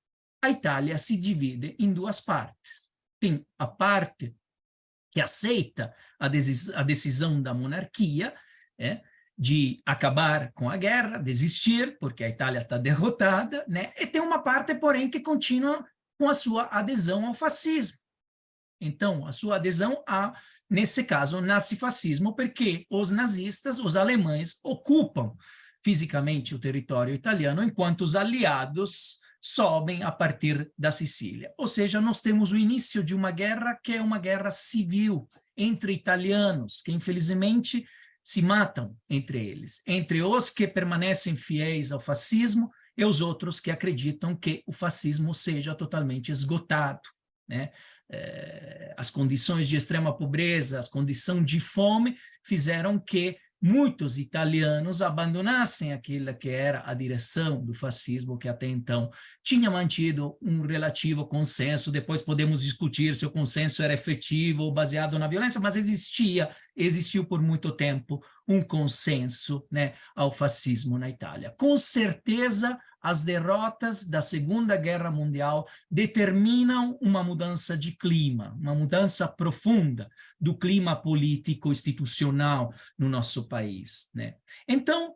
a Itália se divide em duas partes. Tem a parte que aceita a decisão da monarquia, de acabar com a guerra, desistir, porque a Itália está derrotada, né? E tem uma parte, porém, que continua com a sua adesão ao fascismo. Então, a sua adesão nesse caso, nazifascismo, porque os nazistas, os alemães, ocupam fisicamente o território italiano, enquanto os aliados sobem a partir da Sicília. Ou seja, nós temos o início de uma guerra que é uma guerra civil entre italianos, que infelizmente se matam entre eles, entre os que permanecem fiéis ao fascismo e os outros que acreditam que o fascismo seja totalmente esgotado, né? As condições de extrema pobreza, as condições de fome fizeram que muitos italianos abandonassem aquela que era a direção do fascismo, que até então tinha mantido um relativo consenso. Depois podemos discutir se o consenso era efetivo ou baseado na violência, mas existiu por muito tempo um consenso, né, ao fascismo na Itália. Com certeza, as derrotas da Segunda Guerra Mundial determinam uma mudança de clima, uma mudança profunda do clima político institucional no nosso país, né? Então,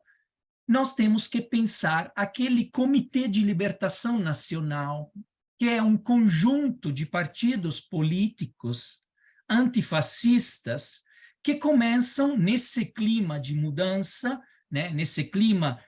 nós temos que pensar aquele Comitê de Libertação Nacional, que é um conjunto de partidos políticos antifascistas que começam nesse clima de mudança, né, nesse clima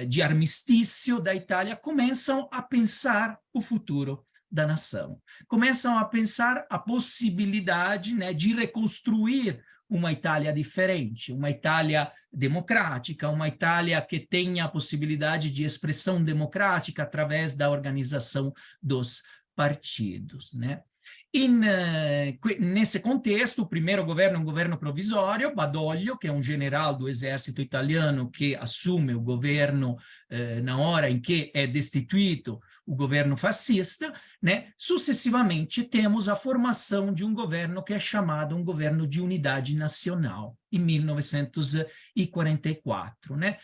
de armistício da Itália, começam a pensar o futuro da nação. Começam a pensar a possibilidade, né, de reconstruir uma Itália diferente, uma Itália democrática, uma Itália que tenha a possibilidade de expressão democrática através da organização dos partidos, né? Nesse contexto, o primeiro governo é um governo provisório, Badoglio, que é um general do exército italiano que assume o governo na hora em que é destituído o governo fascista, né? Sucessivamente temos a formação de um governo que é chamado um governo de unidade nacional, em 1944, né?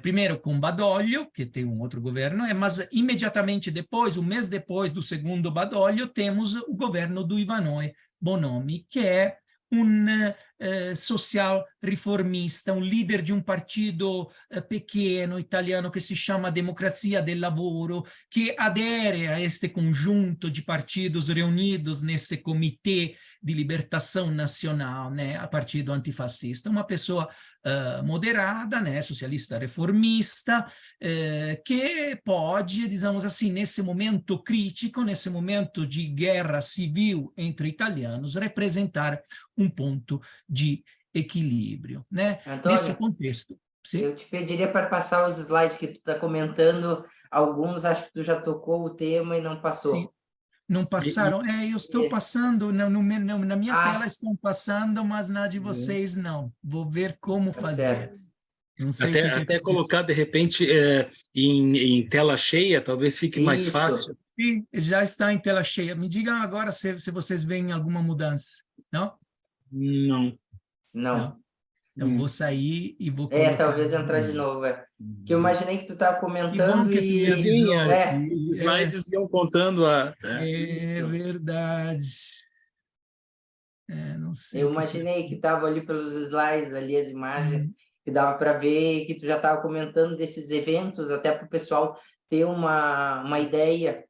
Primeiro com Badoglio, que tem um outro governo, mas imediatamente depois, um mês depois do segundo Badoglio, temos o governo do Ivanoe Bonomi, que é um social riformista, um líder de um partido pequeno italiano que se chama Democrazia del Lavoro, que adere a este conjunto de partidos reunidos nesse Comitê de Libertação Nacional, né, a partido antifascista. Uma pessoa moderada, né, socialista reformista, que pode, digamos assim, nesse momento crítico, nesse momento de guerra civil entre italianos, representar um ponto de equilíbrio, né? Nesse Antônio, contexto. Sim? eu te pediria para passar os slides que tu está comentando. Alguns acho que tu já tocou o tema e não Sim. passou. Não passaram? Eu estou passando, na minha tela Ah, estão passando, mas na de uhum, vocês não. Vou ver como tá fazer. certo. Não sei o Até, que até aconteceu. colocar, de repente, em tela cheia, talvez fique mais Isso. fácil. Sim, já está em tela cheia. Me digam agora se vocês veem alguma mudança. Não? Não. Não. Não. Então, vou sair e vou É, colocar talvez de entrar de novo. novo. Que eu imaginei que tu estava Que bom comentando que tu me e... Sim, avisou É, aqui. os slides iam contando É isso. verdade. Não sei Eu o que está. imaginei que estava ali pelos slides, ali as imagens, que dava para ver que tu já estava comentando desses eventos, até para o pessoal ter uma ideia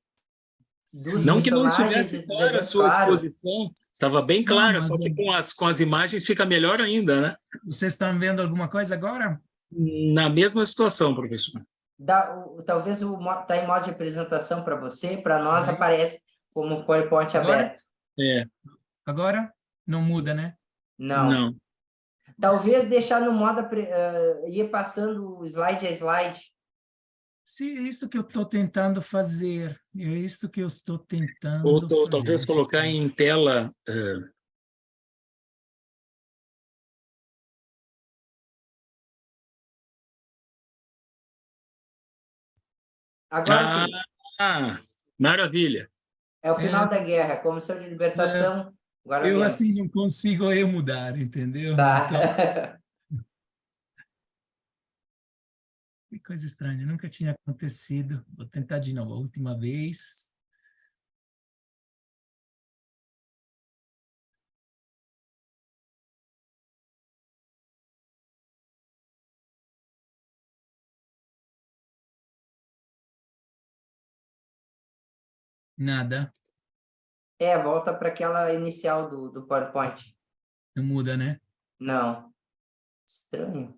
dos Sim. Não que não personagens estivesse e dos clara a eventos, sua claro. exposição, estava bem Não, clara, só mas que com as imagens fica melhor ainda, né? vocês estão vendo alguma coisa agora? Na mesma situação, professor. Talvez tá em modo de apresentação para você, para nós Peraí. aparece como PowerPoint Agora? aberto. É, Agora? Não muda, né? Não. não. Talvez deixar no modo, ir passando slide a slide. Sim, é isso que eu estou tentando fazer. É isso que eu estou Ou, tentando ou fazer. talvez Deixa eu colocar ver. em tela. Agora sim, Maravilha. é o É, final da guerra, Comissão de é, Libertação, agora eu assim vemos. não consigo eu mudar, entendeu? Então, Tá. que coisa estranha, nunca tinha acontecido. Vou tentar de novo, a última vez. Nada, Volta para aquela inicial do PowerPoint. não muda, né? Não. Estranho.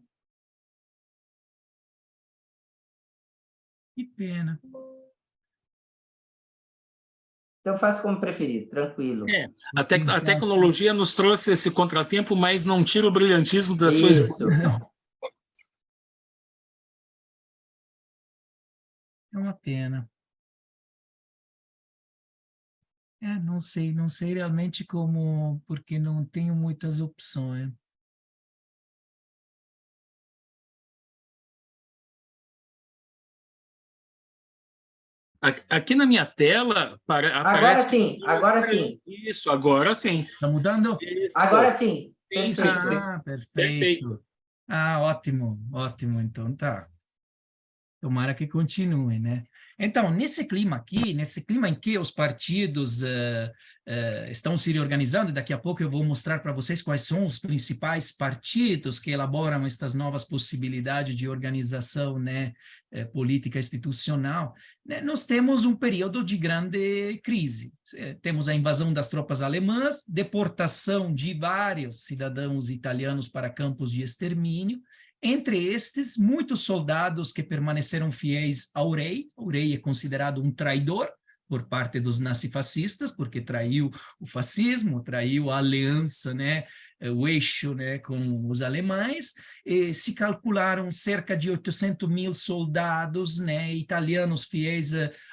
Que pena. Então faça como preferir, tranquilo. É, Vou a tentar assim. tecnologia nos trouxe esse contratempo, mas não tira o brilhantismo da sua Isso. exposição. É uma pena. Não sei realmente como, porque não tenho muitas opções. Aqui na minha tela Agora aparece... sim, agora sim. Isso, agora sim. Está mudando? Isso. Agora sim. Sim, sim, Perfeito. sim. Ah, Perfeito. perfeito. Ah, ótimo, ótimo. Então tá. Tomara que continue, né? Então, nesse clima aqui, nesse clima em que os partidos estão se reorganizando, e daqui a pouco eu vou mostrar para vocês quais são os principais partidos que elaboram estas novas possibilidades de organização, né, política institucional, né, nós temos um período de grande crise. Temos a invasão das tropas alemãs, deportação de vários cidadãos italianos para campos de extermínio. Entre estes, muitos soldados que permaneceram fiéis ao rei. O rei é considerado um traidor por parte dos nazifascistas, porque traiu o fascismo, traiu a aliança, né, o eixo, né, com os alemães, e se calcularam cerca de 800 mil soldados, né, italianos fiéis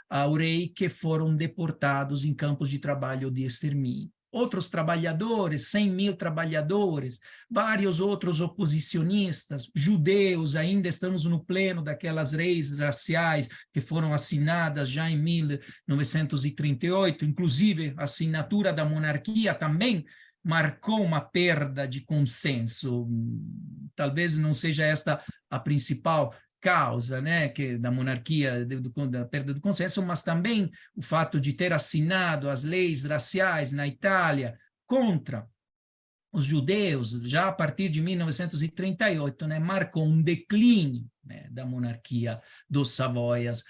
ao rei que foram deportados em campos de trabalho de extermínio. Outros trabalhadores, 100 mil trabalhadores, vários outros oposicionistas, judeus, ainda estamos no pleno daquelas leis raciais que foram assinadas já em 1938, inclusive a assinatura da monarquia também marcou uma perda de consenso. Talvez não seja esta a principal causa, né, que da monarquia, da perda do consenso, mas também o fato de ter assinado as leis raciais na Itália contra os judeus, já a partir de 1938, né, marcou um declínio, né, da monarquia dos Savoias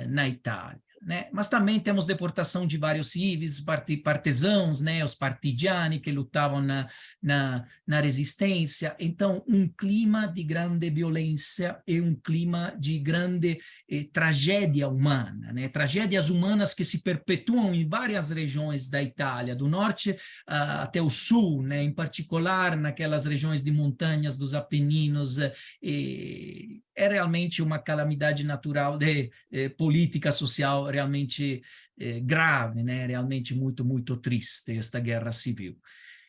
na Itália. Né? Mas também temos deportação de vários civis, partisãos, né, os partigiani que lutavam na resistência. Então, um clima de grande violência e um clima de grande tragédia humana, né? Tragédias humanas que se perpetuam em várias regiões da Itália, do norte até o sul, né? Em particular naquelas regiões de montanhas dos Apeninos. É realmente uma calamidade natural de política social realmente grave, né? Realmente muito, muito triste esta guerra civil.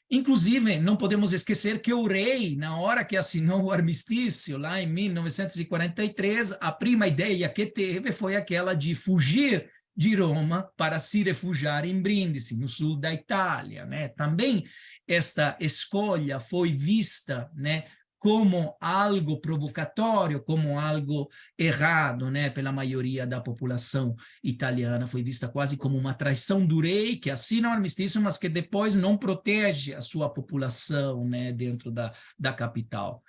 Inclusive, não podemos esquecer que o rei, na hora que assinou o armistício, lá em 1943, a prima ideia que teve foi aquela de fugir de Roma para se refugiar em Brindisi, no sul da Itália, né? Também esta escolha foi vista, né, como algo provocatório, como algo errado, né, pela maioria da população italiana. Foi vista quase como uma traição do rei, que assina o armistício, mas que depois não protege a sua população, né, dentro da capital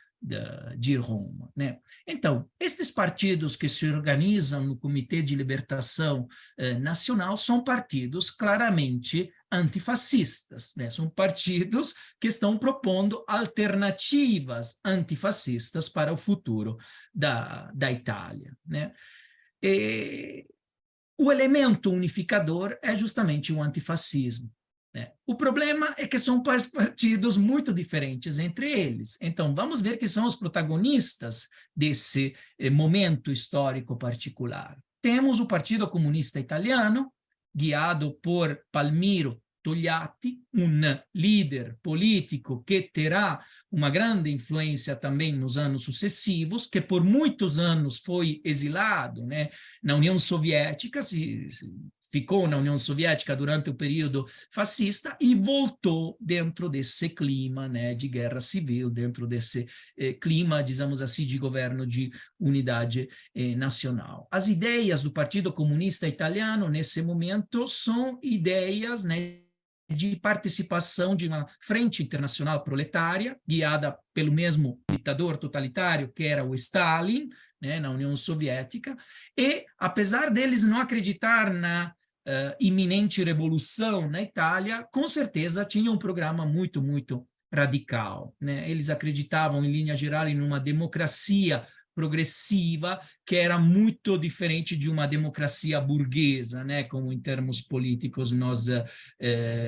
de Roma, né? Então, estes partidos que se organizam no Comitê de Libertação Nacional são partidos claramente antifascistas, né? São partidos que estão propondo alternativas antifascistas para o futuro da Itália, né? E o elemento unificador é justamente o antifascismo. Né? O problema é que são partidos muito diferentes entre eles. Então, vamos ver quem são os protagonistas desse momento histórico particular. Temos o Partido Comunista Italiano, guiado por Palmiro Togliatti, um líder político que terá uma grande influência também nos anos sucessivos, que por muitos anos foi exilado, né, na União Soviética, ficou na União Soviética durante o período fascista e voltou dentro desse clima, né, de guerra civil, dentro desse clima, digamos assim, de governo de unidade nacional. As ideias do Partido Comunista Italiano, nesse momento, são ideias, né, de participação de uma frente internacional proletária, guiada pelo mesmo ditador totalitário que era o Stalin, né, na União Soviética, e, apesar deles não acreditar na iminente revolução na Itália, com certeza tinha um programa muito, muito radical. Né? Eles acreditavam, em linha geral, em uma democracia progressiva que era muito diferente de uma democracia burguesa, né, como em termos políticos nós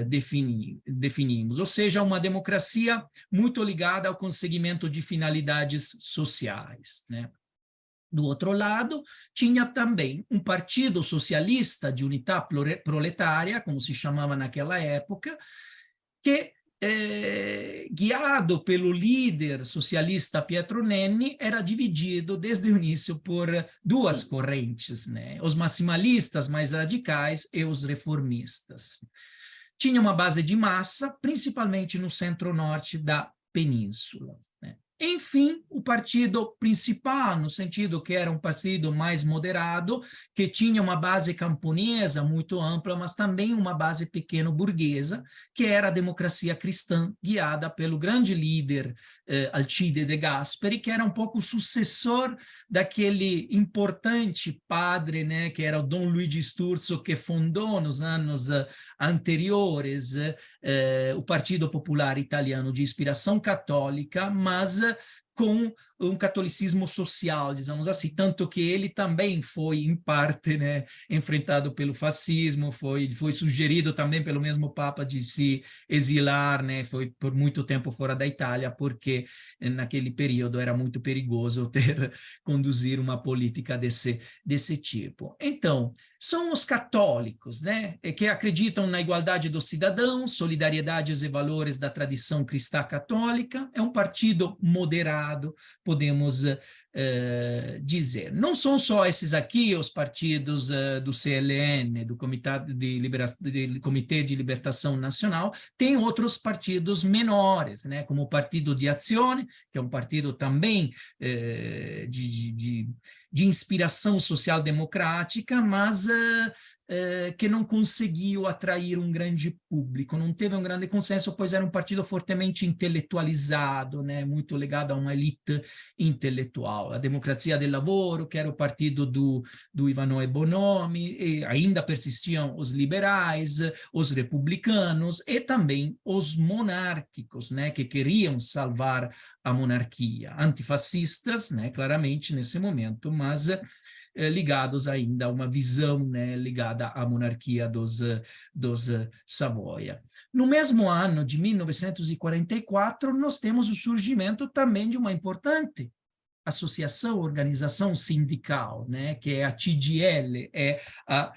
definimos. Ou seja, uma democracia muito ligada ao conseguimento de finalidades sociais, né? Do outro lado, tinha também um partido socialista de unidade proletária, como se chamava naquela época, que guiado pelo líder socialista Pietro Nenni, era dividido desde o início por duas correntes, né? Os maximalistas mais radicais e os reformistas. Tinha uma base de massa, principalmente no centro-norte da península, né? Enfim, o partido principal, no sentido que era um partido mais moderado, que tinha uma base camponesa muito ampla, mas também uma base pequeno-burguesa, que era a democracia cristã, guiada pelo grande líder Alcide de Gasperi, que era um pouco o sucessor daquele importante padre, né, que era o Dom Luigi Sturzo, que fundou nos anos anteriores o Partido Popular Italiano de inspiração católica, mas com um catolicismo social, digamos assim, tanto que ele também foi, em parte, né, enfrentado pelo fascismo, foi sugerido também pelo mesmo Papa de se exilar, né, foi por muito tempo fora da Itália, porque naquele período era muito perigoso conduzir uma política desse tipo. Então, são os católicos, né, que acreditam na igualdade dos cidadãos, solidariedades e valores da tradição cristã católica. É um partido moderado, podemos dizer. Não são só esses aqui os partidos do CLN, do Comitê de Libertação Nacional, tem outros partidos menores, né, como o Partido de Azione, que é um partido também de inspiração social-democrática, mas que não conseguiu atrair um grande público, não teve um grande consenso, pois era um partido fortemente intelectualizado, né, muito ligado a uma elite intelectual. A Democrazia del Lavoro, que era o partido do Ivanoe Bonomi, e ainda persistiam os liberais, os republicanos e também os monárquicos, né, que queriam salvar a monarquia. Antifascistas, né, claramente nesse momento, mas ligados ainda a uma visão, né, ligada à monarquia dos Savoia. No mesmo ano de 1944, nós temos o surgimento também de uma importante associação, organização sindical, né, que é a CGIL, é a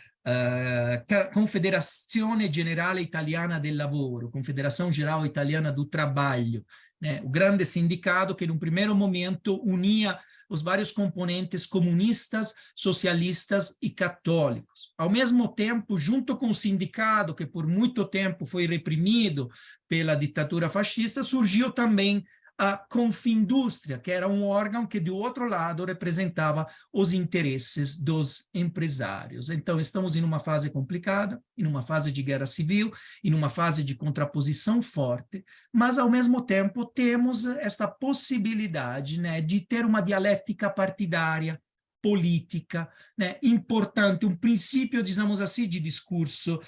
Confederazione Generale Italiana del Lavoro, Confederação Geral Italiana do Trabalho, né, o grande sindicato que, num primeiro momento, unia os vários componentes comunistas, socialistas e católicos. Ao mesmo tempo, junto com o sindicato, que por muito tempo foi reprimido pela ditadura fascista, surgiu também a Confindústria, que era um órgão que, do outro lado, representava os interesses dos empresários. Então, estamos em uma fase complicada, em uma fase de guerra civil, em uma fase de contraposição forte, mas, ao mesmo tempo, temos esta possibilidade, né, de ter uma dialética partidária, política, né, importante, um princípio, digamos assim, de discurso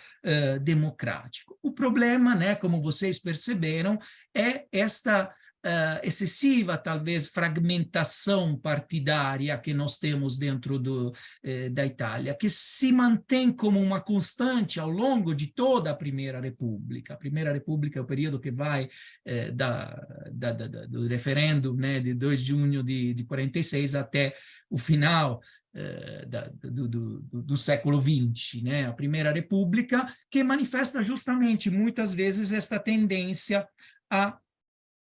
democrático. O problema, né, como vocês perceberam, é esta excessiva, talvez, fragmentação partidária que nós temos dentro da Itália, que se mantém como uma constante ao longo de toda a Primeira República. A Primeira República é o período que vai do referendo, né, de 2 de junho de 46 até o final do século XX, né? A Primeira República, que manifesta justamente, muitas vezes, esta tendência a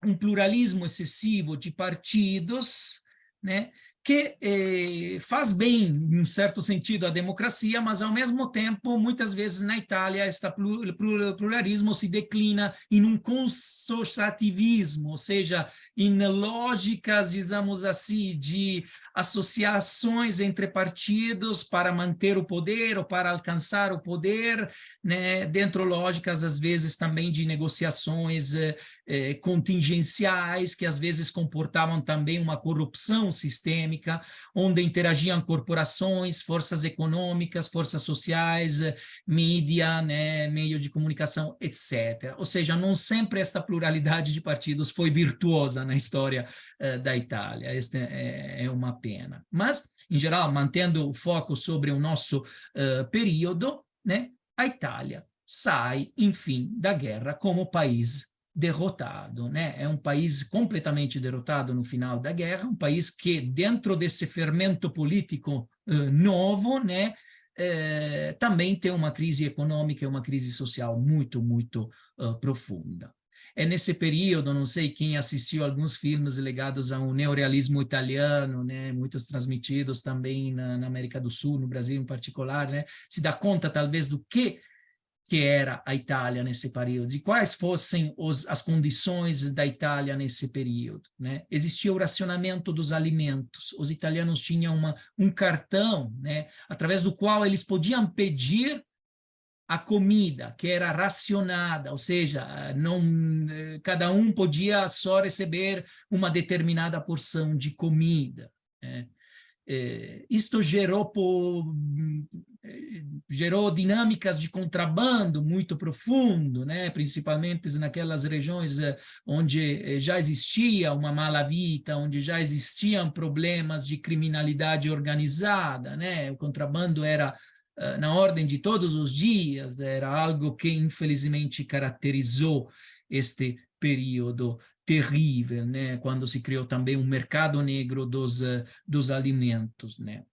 um pluralismo excessivo de partidos, né, que faz bem, em um certo sentido, à democracia, mas, ao mesmo tempo, muitas vezes na Itália, este pluralismo se declina em um consociativismo, ou seja, em lógicas, digamos assim, de associações entre partidos para manter o poder ou para alcançar o poder, né, dentro lógicas, às vezes, também de negociações contingenciais, que às vezes comportavam também uma corrupção sistêmica, onde interagiam corporações, forças econômicas, forças sociais, mídia, né, meio de comunicação, etc. Ou seja, não sempre esta pluralidade de partidos foi virtuosa na história da Itália. Esta é uma pena. Mas, em geral, mantendo o foco sobre o nosso período, né, a Itália sai, enfim, da guerra como país derrotado, né? É um país completamente derrotado no final da guerra, um país que, dentro desse fermento político novo, né, também tem uma crise econômica e uma crise social muito, muito profunda. É nesse período, não sei quem assistiu alguns filmes ligados ao neorrealismo italiano, né, muitos transmitidos também na América do Sul, no Brasil em particular, né, se dá conta talvez do que era a Itália nesse período, de quais fossem as condições da Itália nesse período, né? Existia o racionamento dos alimentos, os italianos tinham um cartão, né, através do qual eles podiam pedir a comida, que era racionada, ou seja, não, cada um podia só receber uma determinada porção de comida, né? Isto gerou dinâmicas de contrabando muito profundo, né? Principalmente naquelas regiões onde já existia uma malavita, onde já existiam problemas de criminalidade organizada, né? O contrabando era na ordem de todos os dias, era algo que infelizmente caracterizou este período terrível, né? Quando se criou também um mercado negro dos alimentos, né?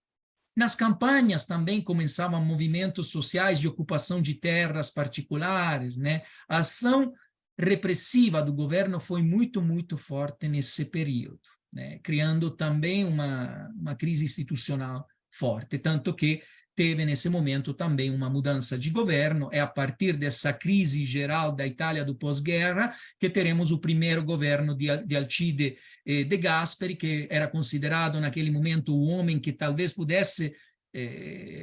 Nas campanhas também começavam movimentos sociais de ocupação de terras particulares, né? A ação repressiva do governo foi muito, muito forte nesse período, né? Criando também uma crise institucional forte, tanto que teve nesse momento também uma mudança de governo. É a partir dessa crise geral da Itália do pós-guerra que teremos o primeiro governo de Alcide De Gasperi, que era considerado naquele momento o homem que talvez pudesse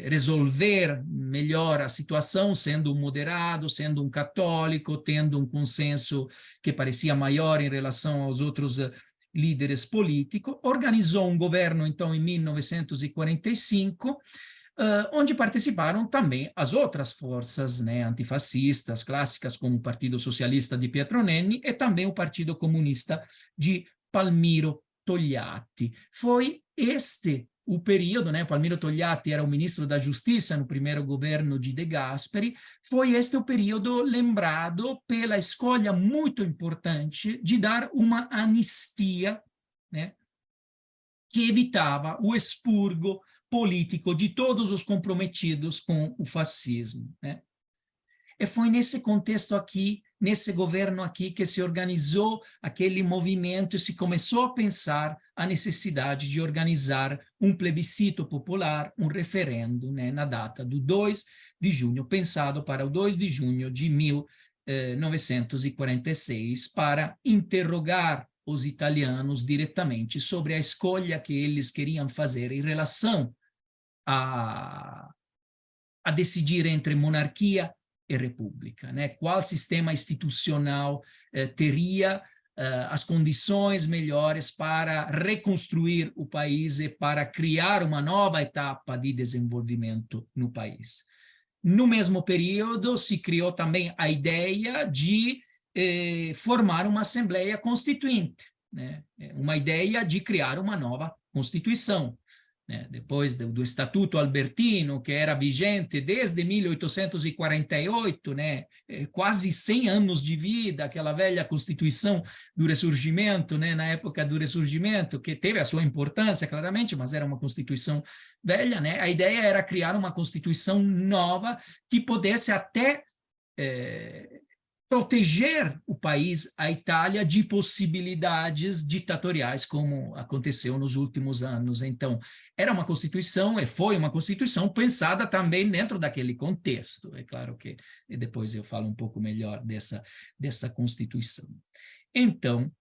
resolver melhor a situação, sendo um moderado, sendo um católico, tendo um consenso que parecia maior em relação aos outros líderes políticos. Organizou um governo, então, em 1945, onde participaram também as outras forças, né, antifascistas clássicas, como o Partido Socialista de Pietro Nenni e também o Partido Comunista de Palmiro Togliatti. Foi este o período, né? Palmiro Togliatti era o ministro da Justiça no primeiro governo de De Gasperi, foi este o período lembrado pela escolha muito importante de dar uma anistia, né, que evitava o expurgo político de todos os comprometidos com o fascismo, né? E foi nesse contexto aqui, nesse governo aqui, que se organizou aquele movimento e se começou a pensar a necessidade de organizar um plebiscito popular, um referendo, né, na data do 2 de junho, pensado para o 2 de junho de 1946, para interrogar os italianos diretamente sobre a escolha que eles queriam fazer em relação a decidir entre monarquia e república, né? Qual sistema institucional teria as condições melhores para reconstruir o país e para criar uma nova etapa de desenvolvimento no país. No mesmo período, se criou também a ideia de formar uma Assembleia Constituinte, né? Uma ideia de criar uma nova Constituição, né? Depois do Estatuto Albertino, que era vigente desde 1848, né? Quase 100 anos de vida, aquela velha Constituição do Ressurgimento, né? Na época do Ressurgimento, que teve a sua importância, claramente, mas era uma Constituição velha, né? A ideia era criar uma Constituição nova que pudesse até proteger o país, a Itália, de possibilidades ditatoriais, como aconteceu nos últimos anos. Então, era uma Constituição, e foi uma Constituição pensada também dentro daquele contexto. É claro que depois eu falo um pouco melhor dessa Constituição. Então,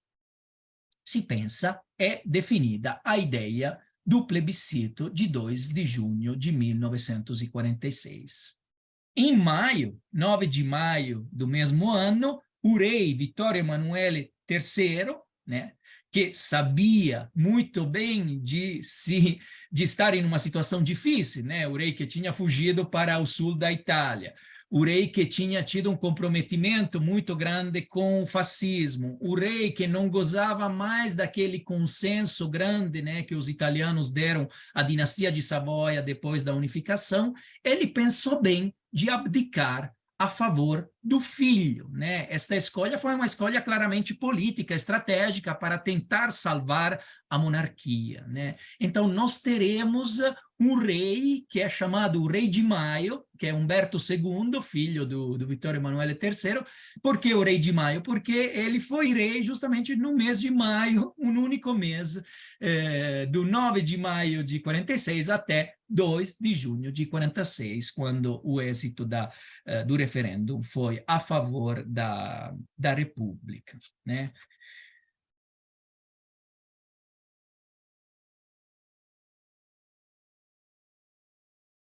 se pensa, é definida a ideia do plebiscito de 2 de junho de 1946. Em maio, 9 de maio do mesmo ano, o rei Vittorio Emanuele III, né, que sabia muito bem de estar em uma situação difícil, né, o rei que tinha fugido para o sul da Itália, o rei que tinha tido um comprometimento muito grande com o fascismo, o rei que não gozava mais daquele consenso grande, né, que os italianos deram à dinastia de Savoia depois da unificação, ele pensou bem de abdicar a favor do filho, né? Esta escolha foi uma escolha claramente política, estratégica, para tentar salvar a monarquia, né? Então, nós teremos um rei que é chamado o Rei de Maio, que é Humberto II, filho do Vittorio Emanuele III. Por que o Rei de Maio? Porque ele foi rei justamente no mês de maio, um único mês, do 9 de maio de 46 até 2 de junho de 46, quando o êxito do referendo foi a favor da República, né?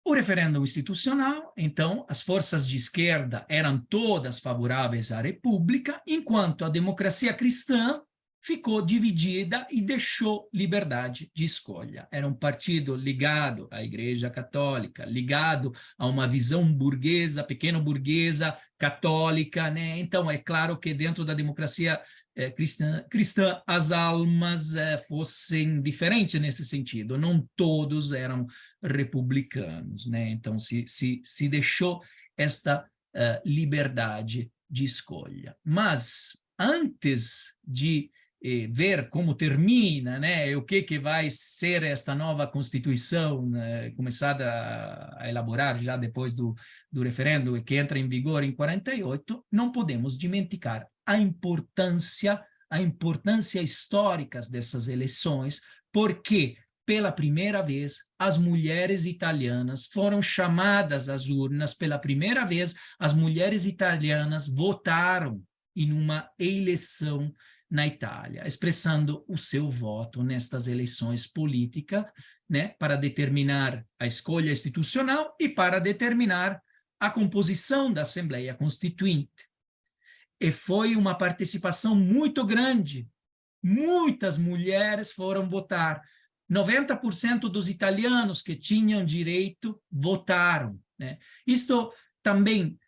O referendo institucional, então, as forças de esquerda eram todas favoráveis à República, enquanto a democracia cristã ficou dividida e deixou liberdade de escolha. Era um partido ligado à Igreja Católica, ligado a uma visão burguesa, pequeno-burguesa, católica, né? Então, é claro que dentro da democracia cristã, as almas fossem diferentes nesse sentido. Não todos eram republicanos, né? Então, se deixou esta liberdade de escolha. Mas, antes de ver como termina, né, o que vai ser esta nova Constituição, começada a elaborar já depois do referendo, e que entra em vigor em 48, não podemos dimenticar a importância histórica dessas eleições, porque pela primeira vez, as mulheres italianas foram chamadas às urnas, pela primeira vez, as mulheres italianas votaram em uma eleição na Itália, expressando o seu voto nestas eleições políticas, né, para determinar a escolha institucional e para determinar a composição da Assembleia Constituinte. E foi uma participação muito grande. Muitas mulheres foram votar. 90% dos italianos que tinham direito votaram, né? Isto também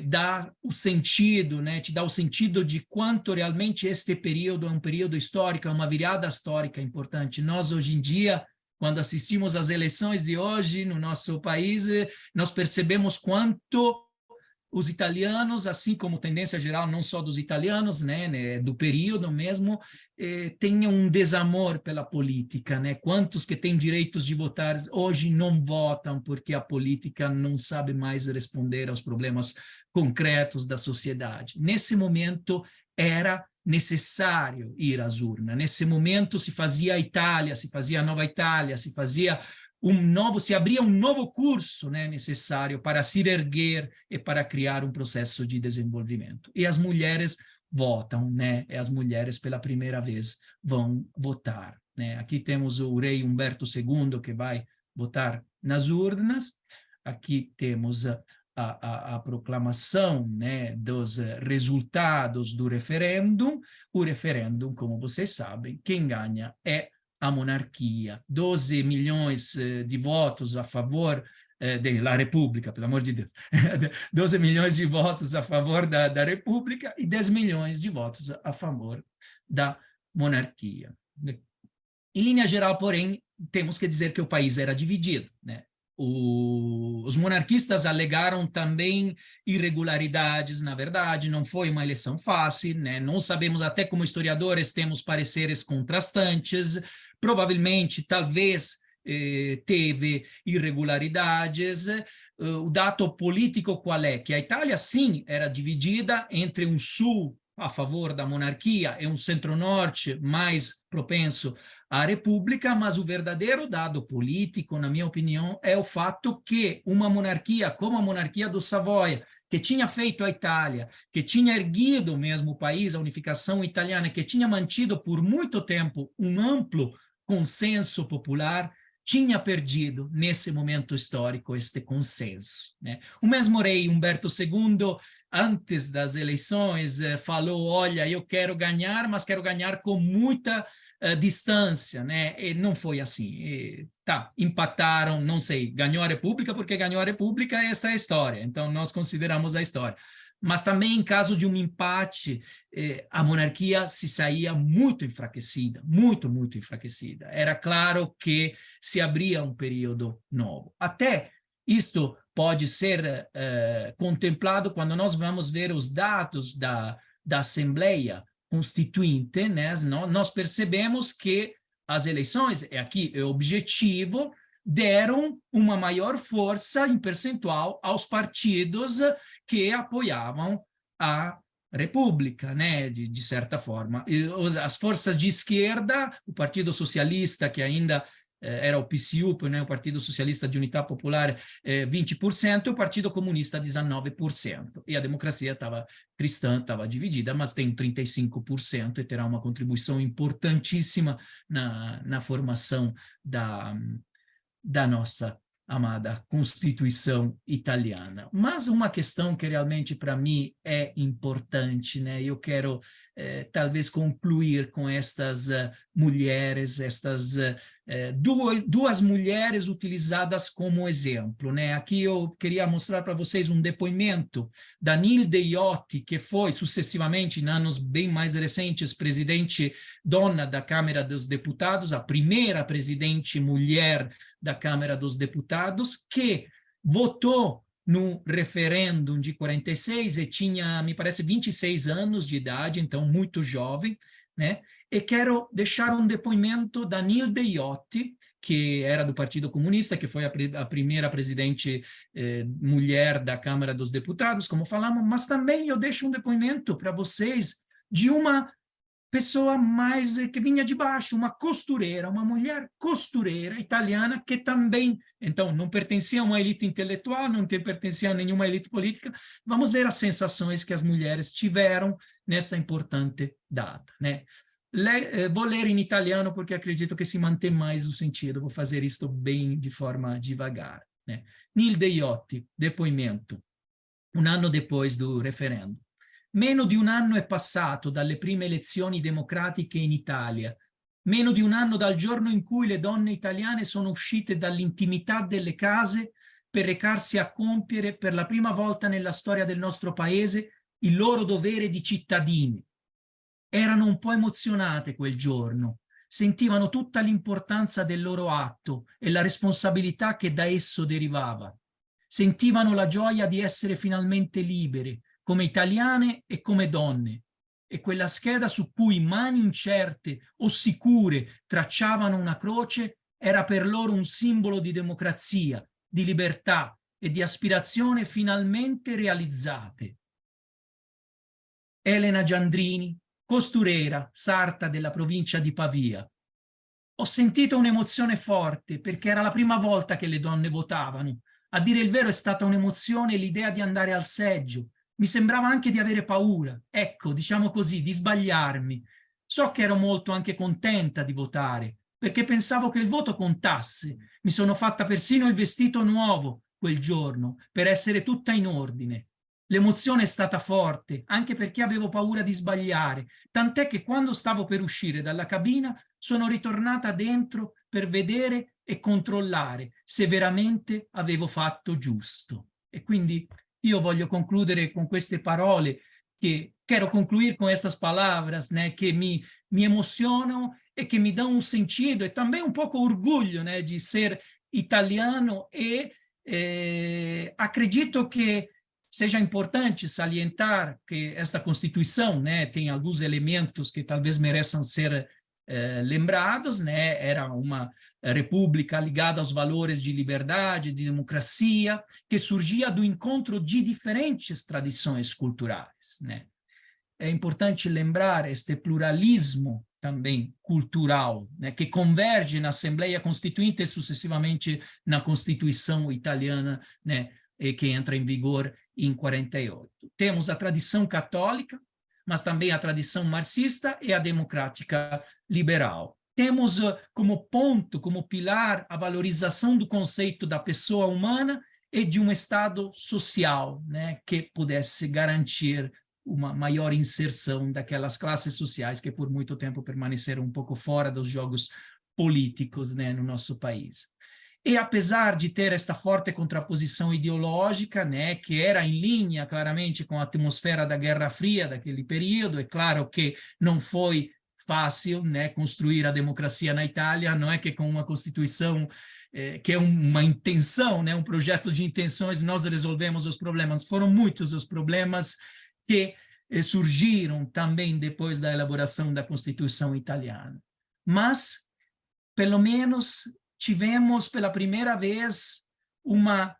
dá o sentido, né? Te dá o sentido de quanto realmente este período é um período histórico, é uma virada histórica importante. Nós, hoje em dia, quando assistimos às eleições de hoje no nosso país, nós percebemos quanto os italianos, assim como tendência geral, não só dos italianos, né, do período mesmo, tenham um desamor pela política, né? Quantos que têm direitos de votar hoje não votam porque a política não sabe mais responder aos problemas concretos da sociedade. Nesse momento, era necessário ir às urnas. Nesse momento, se fazia a Itália, se fazia a nova Itália, se abria um novo curso, né, necessário para se erguer e para criar um processo de desenvolvimento. E as mulheres votam, né? E as mulheres pela primeira vez vão votar, né? Aqui temos o rei Humberto II que vai votar nas urnas. Aqui temos a proclamação, né, dos resultados do referêndum. O referêndum, como vocês sabem, quem ganha é a monarquia. 12 milhões de votos a favor da República, pelo amor de Deus. 12 milhões de votos a favor da República e 10 milhões de votos a favor da monarquia. Em linha geral, porém, temos que dizer que o país era dividido, né? Os monarquistas alegaram também irregularidades, na verdade, não foi uma eleição fácil, né? Não sabemos, até como historiadores, temos pareceres contrastantes, provavelmente, talvez, teve irregularidades. O dado político qual é? Que a Itália, sim, era dividida entre um sul a favor da monarquia e um centro-norte mais propenso à república, mas o verdadeiro dado político, na minha opinião, é o fato que uma monarquia como a monarquia do Savoia, que tinha feito a Itália, que tinha erguido mesmo o país, a unificação italiana, que tinha mantido por muito tempo um amplo consenso popular, tinha perdido, nesse momento histórico, este consenso, né? O mesmo rei Humberto II, antes das eleições, falou, olha, eu quero ganhar, mas quero ganhar com muita distância, né? E não foi assim. Empataram, não sei, ganhou a República porque ganhou a República, essa é a história. Então, nós consideramos a história. Mas também, em caso de um empate, a monarquia se saía muito enfraquecida, muito, muito enfraquecida. Era claro que se abria um período novo. Até Isto pode ser contemplado quando nós vamos ver os dados da Assembleia Constituinte, né? Nós percebemos que as eleições, aqui é objetivo, deram uma maior força em percentual aos partidos que apoiavam a República, né, de certa forma. E as forças de esquerda, o Partido Socialista, que ainda era o PCU, né, o Partido Socialista de Unidade Popular, 20%, e o Partido Comunista, 19%. E a democracia cristã estava dividida, mas tem 35% e terá uma contribuição importantíssima na formação da nossa amada Constituição italiana. Mas uma questão que realmente para mim é importante, né? Eu quero talvez concluir com estas mulheres, estas duas mulheres utilizadas como exemplo, né? Aqui eu queria mostrar para vocês um depoimento da Nilde Iotti, que foi sucessivamente, em anos bem mais recentes, presidente dona da Câmara dos Deputados, a primeira presidente mulher da Câmara dos Deputados, que votou no referêndum de 46 e tinha, me parece, 26 anos de idade, então muito jovem, né? E quero deixar um depoimento da Nilde Iotti, que era do Partido Comunista, que foi a primeira presidente mulher da Câmara dos Deputados, como falamos, mas também eu deixo um depoimento para vocês de uma pessoa mais que vinha de baixo, uma costureira, uma mulher costureira italiana que também, então, não pertencia a uma elite intelectual, não pertencia a nenhuma elite política. Vamos ver as sensações que as mulheres tiveram nesta importante data, né? Vou ler em italiano porque acredito que se mantém mais o sentido, vou fazer isto bem de forma devagar, né? Nilde Iotti, depoimento, un anno depois do referendum. Meno di un anno è passato dalle prime elezioni democratiche in Italia, meno di un anno dal giorno in cui le donne italiane sono uscite dall'intimità delle case per recarsi a compiere per la prima volta nella storia del nostro paese il loro dovere di cittadini. Erano un po' emozionate quel giorno, sentivano tutta l'importanza del loro atto e la responsabilità che da esso derivava. Sentivano la gioia di essere finalmente libere, come italiane e come donne, e quella scheda su cui mani incerte o sicure tracciavano una croce era per loro un simbolo di democrazia, di libertà e di aspirazione finalmente realizzate. Elena Giandrini, costurera, sarta della provincia di Pavia. Ho sentito un'emozione forte perché era la prima volta che le donne votavano. A dire il vero è stata un'emozione l'idea di andare al seggio. Mi sembrava anche di avere paura, ecco, diciamo così, di sbagliarmi. So che ero molto anche contenta di votare, perché pensavo che il voto contasse. Mi sono fatta persino il vestito nuovo quel giorno, per essere tutta in ordine. L'emozione è stata forte, anche perché avevo paura di sbagliare, tant'è che quando stavo per uscire dalla cabina sono ritornata dentro per vedere e controllare se veramente avevo fatto giusto. E quindi io voglio concludere con queste parole, que quero concluir com estas palavras, né, que me emocionam e que me dão um sentido e também um pouco orgulho, né, de ser italiano e acredito que seja importante salientar que esta Constituição, né, tem alguns elementos que talvez mereçam ser lembrados, né? Era uma república ligada aos valores de liberdade, de democracia, que surgia do encontro de diferentes tradições culturais, né? É importante lembrar este pluralismo também cultural, né, que converge na Assembleia Constituinte e sucessivamente na Constituição italiana, né, e que entra em vigor em 48. Temos a tradição católica, mas também a tradição marxista e a democrática liberal. Temos como ponto, como pilar, a valorização do conceito da pessoa humana e de um Estado social, né, que pudesse garantir uma maior inserção daquelas classes sociais que por muito tempo permaneceram um pouco fora dos jogos políticos, né, no nosso país. E apesar de ter esta forte contraposição ideológica, né, que era em linha claramente com a atmosfera da Guerra Fria daquele período, é claro que não foi fácil, né, construir a democracia na Itália, não é que com uma Constituição que é uma intenção, né, um projeto de intenções, nós resolvemos os problemas. Foram muitos os problemas que surgiram também depois da elaboração da Constituição italiana. Mas, pelo menos, tivemos pela primeira vez uma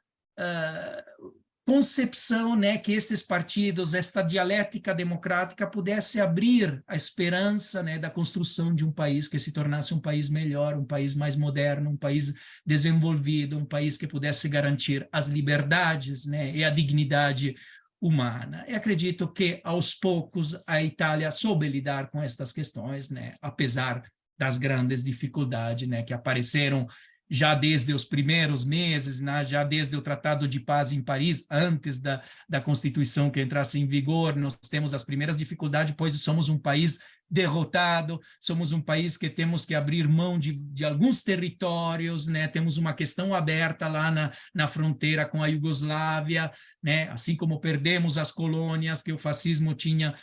concepção, né, que esses partidos, esta dialética democrática pudesse abrir a esperança, né, da construção de um país que se tornasse um país melhor, um país mais moderno, um país desenvolvido, um país que pudesse garantir as liberdades, né, e a dignidade humana. E acredito que, aos poucos, a Itália soube lidar com estas questões, né, apesar das grandes dificuldades, né, que apareceram já desde os primeiros meses, né, já desde o Tratado de Paz em Paris, antes da Constituição que entrasse em vigor, nós temos as primeiras dificuldades, pois somos um país derrotado, somos um país que temos que abrir mão de alguns territórios, né, temos uma questão aberta lá na fronteira com a Iugoslávia, né, assim como perdemos as colônias que o fascismo tinha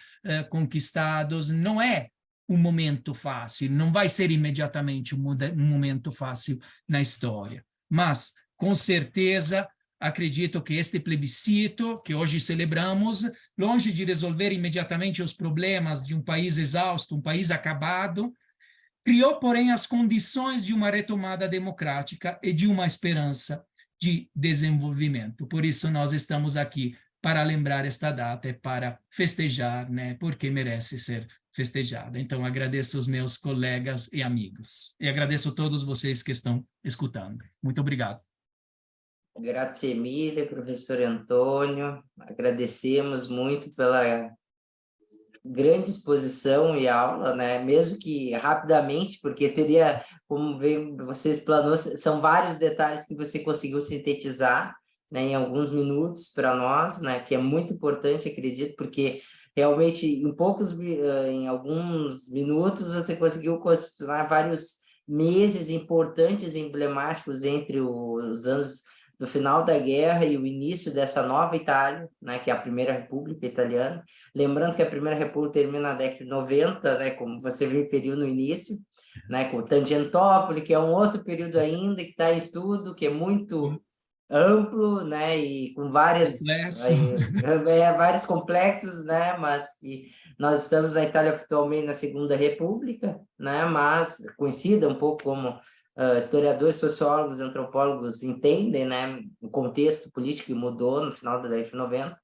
conquistados, não é um momento fácil, não vai ser imediatamente um momento fácil na história, mas, com certeza, acredito que este plebiscito, que hoje celebramos, longe de resolver imediatamente os problemas de um país exausto, um país acabado, criou, porém, as condições de uma retomada democrática e de uma esperança de desenvolvimento. Por isso, nós estamos aqui para lembrar esta data e para festejar, né, porque merece ser festejada. Então, agradeço os meus colegas e amigos. E agradeço a todos vocês que estão escutando. Muito obrigado. Grazie mille, professor Antônio. Agradecemos muito pela grande exposição e aula, né? Mesmo que rapidamente, porque teria, como você explanou, são vários detalhes que você conseguiu sintetizar, né, em alguns minutos para nós, né? Que é muito importante, acredito, porque realmente em alguns minutos você conseguiu constituir vários meses importantes e emblemáticos entre os anos do final da guerra e o início dessa nova Itália, né, que é a Primeira República Italiana. Lembrando que a Primeira República termina na década de 90, né, como você referiu no início, né, com Tangentopoli, que é um outro período ainda que está em estudo, que é muito amplo, né, e com vários complexos, né, mas que nós estamos na Itália atualmente na Segunda República, né, mas conhecida um pouco como historiadores, sociólogos, antropólogos entendem, né, o contexto político que mudou no final da década de 90,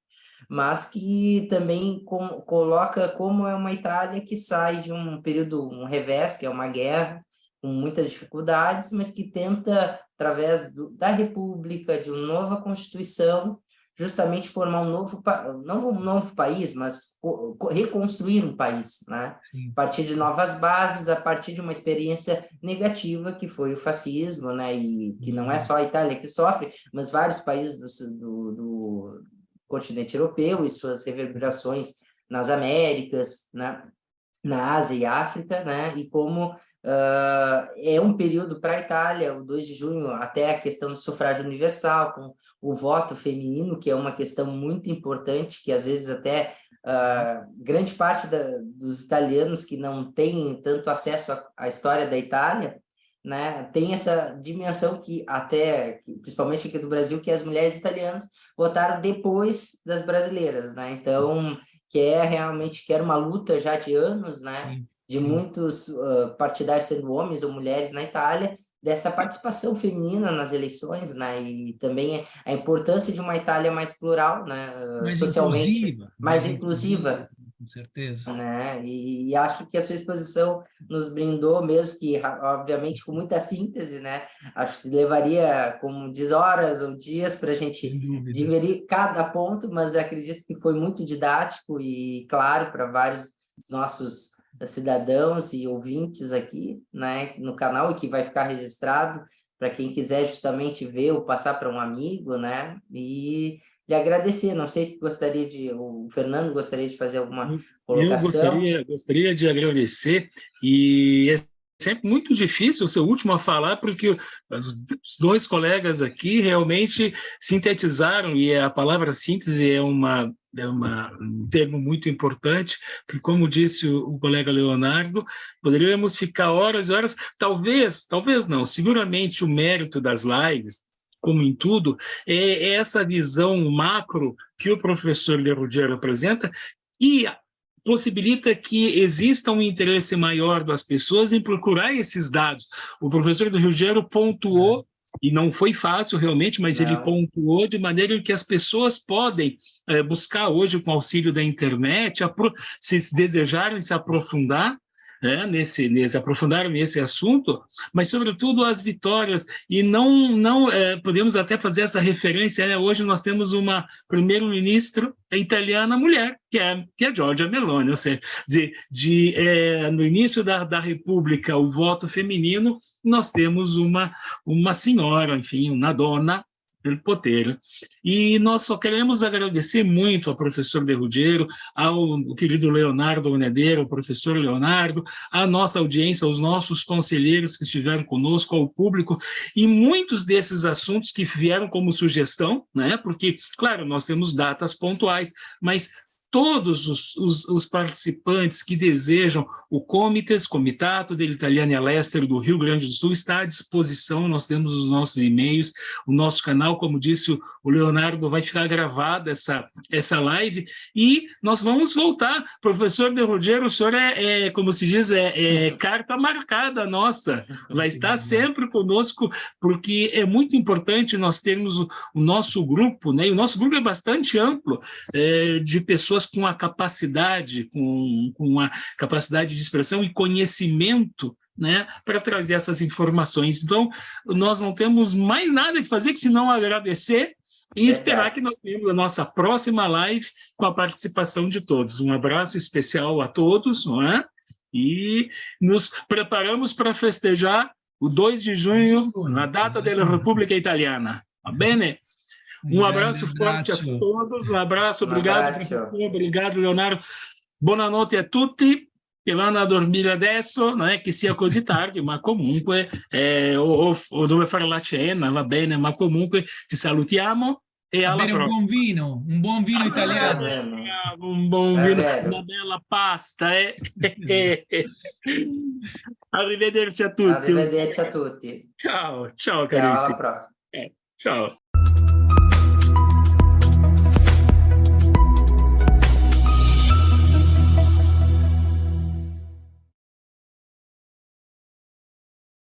mas que também coloca como é uma Itália que sai de um período, um revés, que é uma guerra, com muitas dificuldades, mas que tenta, através da República, de uma nova Constituição, justamente formar um novo país, mas reconstruir um país, né? A partir de novas bases, a partir de uma experiência negativa que foi o fascismo, né? E que não é só a Itália que sofre, mas vários países do continente europeu e suas reverberações nas Américas, né? Na Ásia e África, né? E como é um período para a Itália, o 2 de junho, até a questão do sufrágio universal, com o voto feminino, que é uma questão muito importante, que às vezes até grande parte dos italianos que não têm tanto acesso à história da Itália, né, tem essa dimensão principalmente aqui do Brasil, que as mulheres italianas votaram depois das brasileiras, né? Então, que era uma luta já de anos, né? De muitos partidários sendo homens ou mulheres na Itália, dessa participação feminina nas eleições, né? E também a importância de uma Itália mais plural, né? Socialmente mais inclusiva, com certeza. Né? E acho que a sua exposição nos brindou, mesmo que, obviamente, com muita síntese, né? Acho que levaria, como diz, horas ou dias para a gente digerir cada ponto, mas acredito que foi muito didático e claro para vários dos nossos cidadãos e ouvintes aqui, né, no canal, e que vai ficar registrado para quem quiser justamente ver ou passar para um amigo, né? E lhe agradecer. Não sei se o Fernando gostaria de fazer alguma colocação. Eu gostaria de agradecer, e sempre muito difícil ser o último a falar, porque os dois colegas aqui realmente sintetizaram, e a palavra síntese é um termo muito importante, porque, como disse o colega Leonardo, poderíamos ficar horas e horas, talvez não, seguramente o mérito das lives, como em tudo, é essa visão macro que o professor de Ruggiero apresenta, e possibilita que exista um interesse maior das pessoas em procurar esses dados. O professor do Ruggiero pontuou, e não foi fácil realmente, mas ele pontuou de maneira que as pessoas podem buscar hoje, com o auxílio da internet, se desejarem se aprofundar, aprofundar nesse assunto, mas, sobretudo, as vitórias. E não podemos até fazer essa referência, né? Hoje nós temos uma primeira-ministra italiana mulher, que é Giorgia Meloni, ou seja, no início da República, o voto feminino, nós temos uma senhora, enfim, uma dona del potere. E nós só queremos agradecer muito ao professor De Ruggiero, ao querido Leonardo Onedeiro, ao professor Leonardo, à nossa audiência, aos nossos conselheiros que estiveram conosco, ao público, e muitos desses assuntos que vieram como sugestão, né? Porque, claro, nós temos datas pontuais, mas todos os participantes que desejam, o Comitato degli Italiani all'Estero do Rio Grande do Sul está à disposição, nós temos os nossos e-mails, o nosso canal, como disse o Leonardo, vai ficar gravada essa live, e nós vamos voltar. Professor De Ruggiero, o senhor como se diz, carta marcada nossa, vai estar sempre conosco, porque é muito importante nós termos o nosso grupo, né? E o nosso grupo é bastante amplo, de pessoas com a capacidade, com a capacidade de expressão e conhecimento, né, para trazer essas informações. Então, nós não temos mais nada que fazer que senão agradecer e esperar que nós tenhamos a nossa próxima live com a participação de todos. Um abraço especial a todos, não é? E nos preparamos para festejar o 2 de junho, na data da República Italiana. Va bene? Um abraço forte a todos, um abraço, obrigado, Leonardo. Buonanotte a tutti che vanno a dormire adesso, non è che sia così tardi, ma comunque, o dove fare la cena, va bene, ma comunque ci salutiamo e alla prossima. Un buon vino italiano. Un buon vino, una bella pasta. Arrivederci a tutti. Arrivederci a tutti. Ciao carissimi. Alla prossima. Ciao.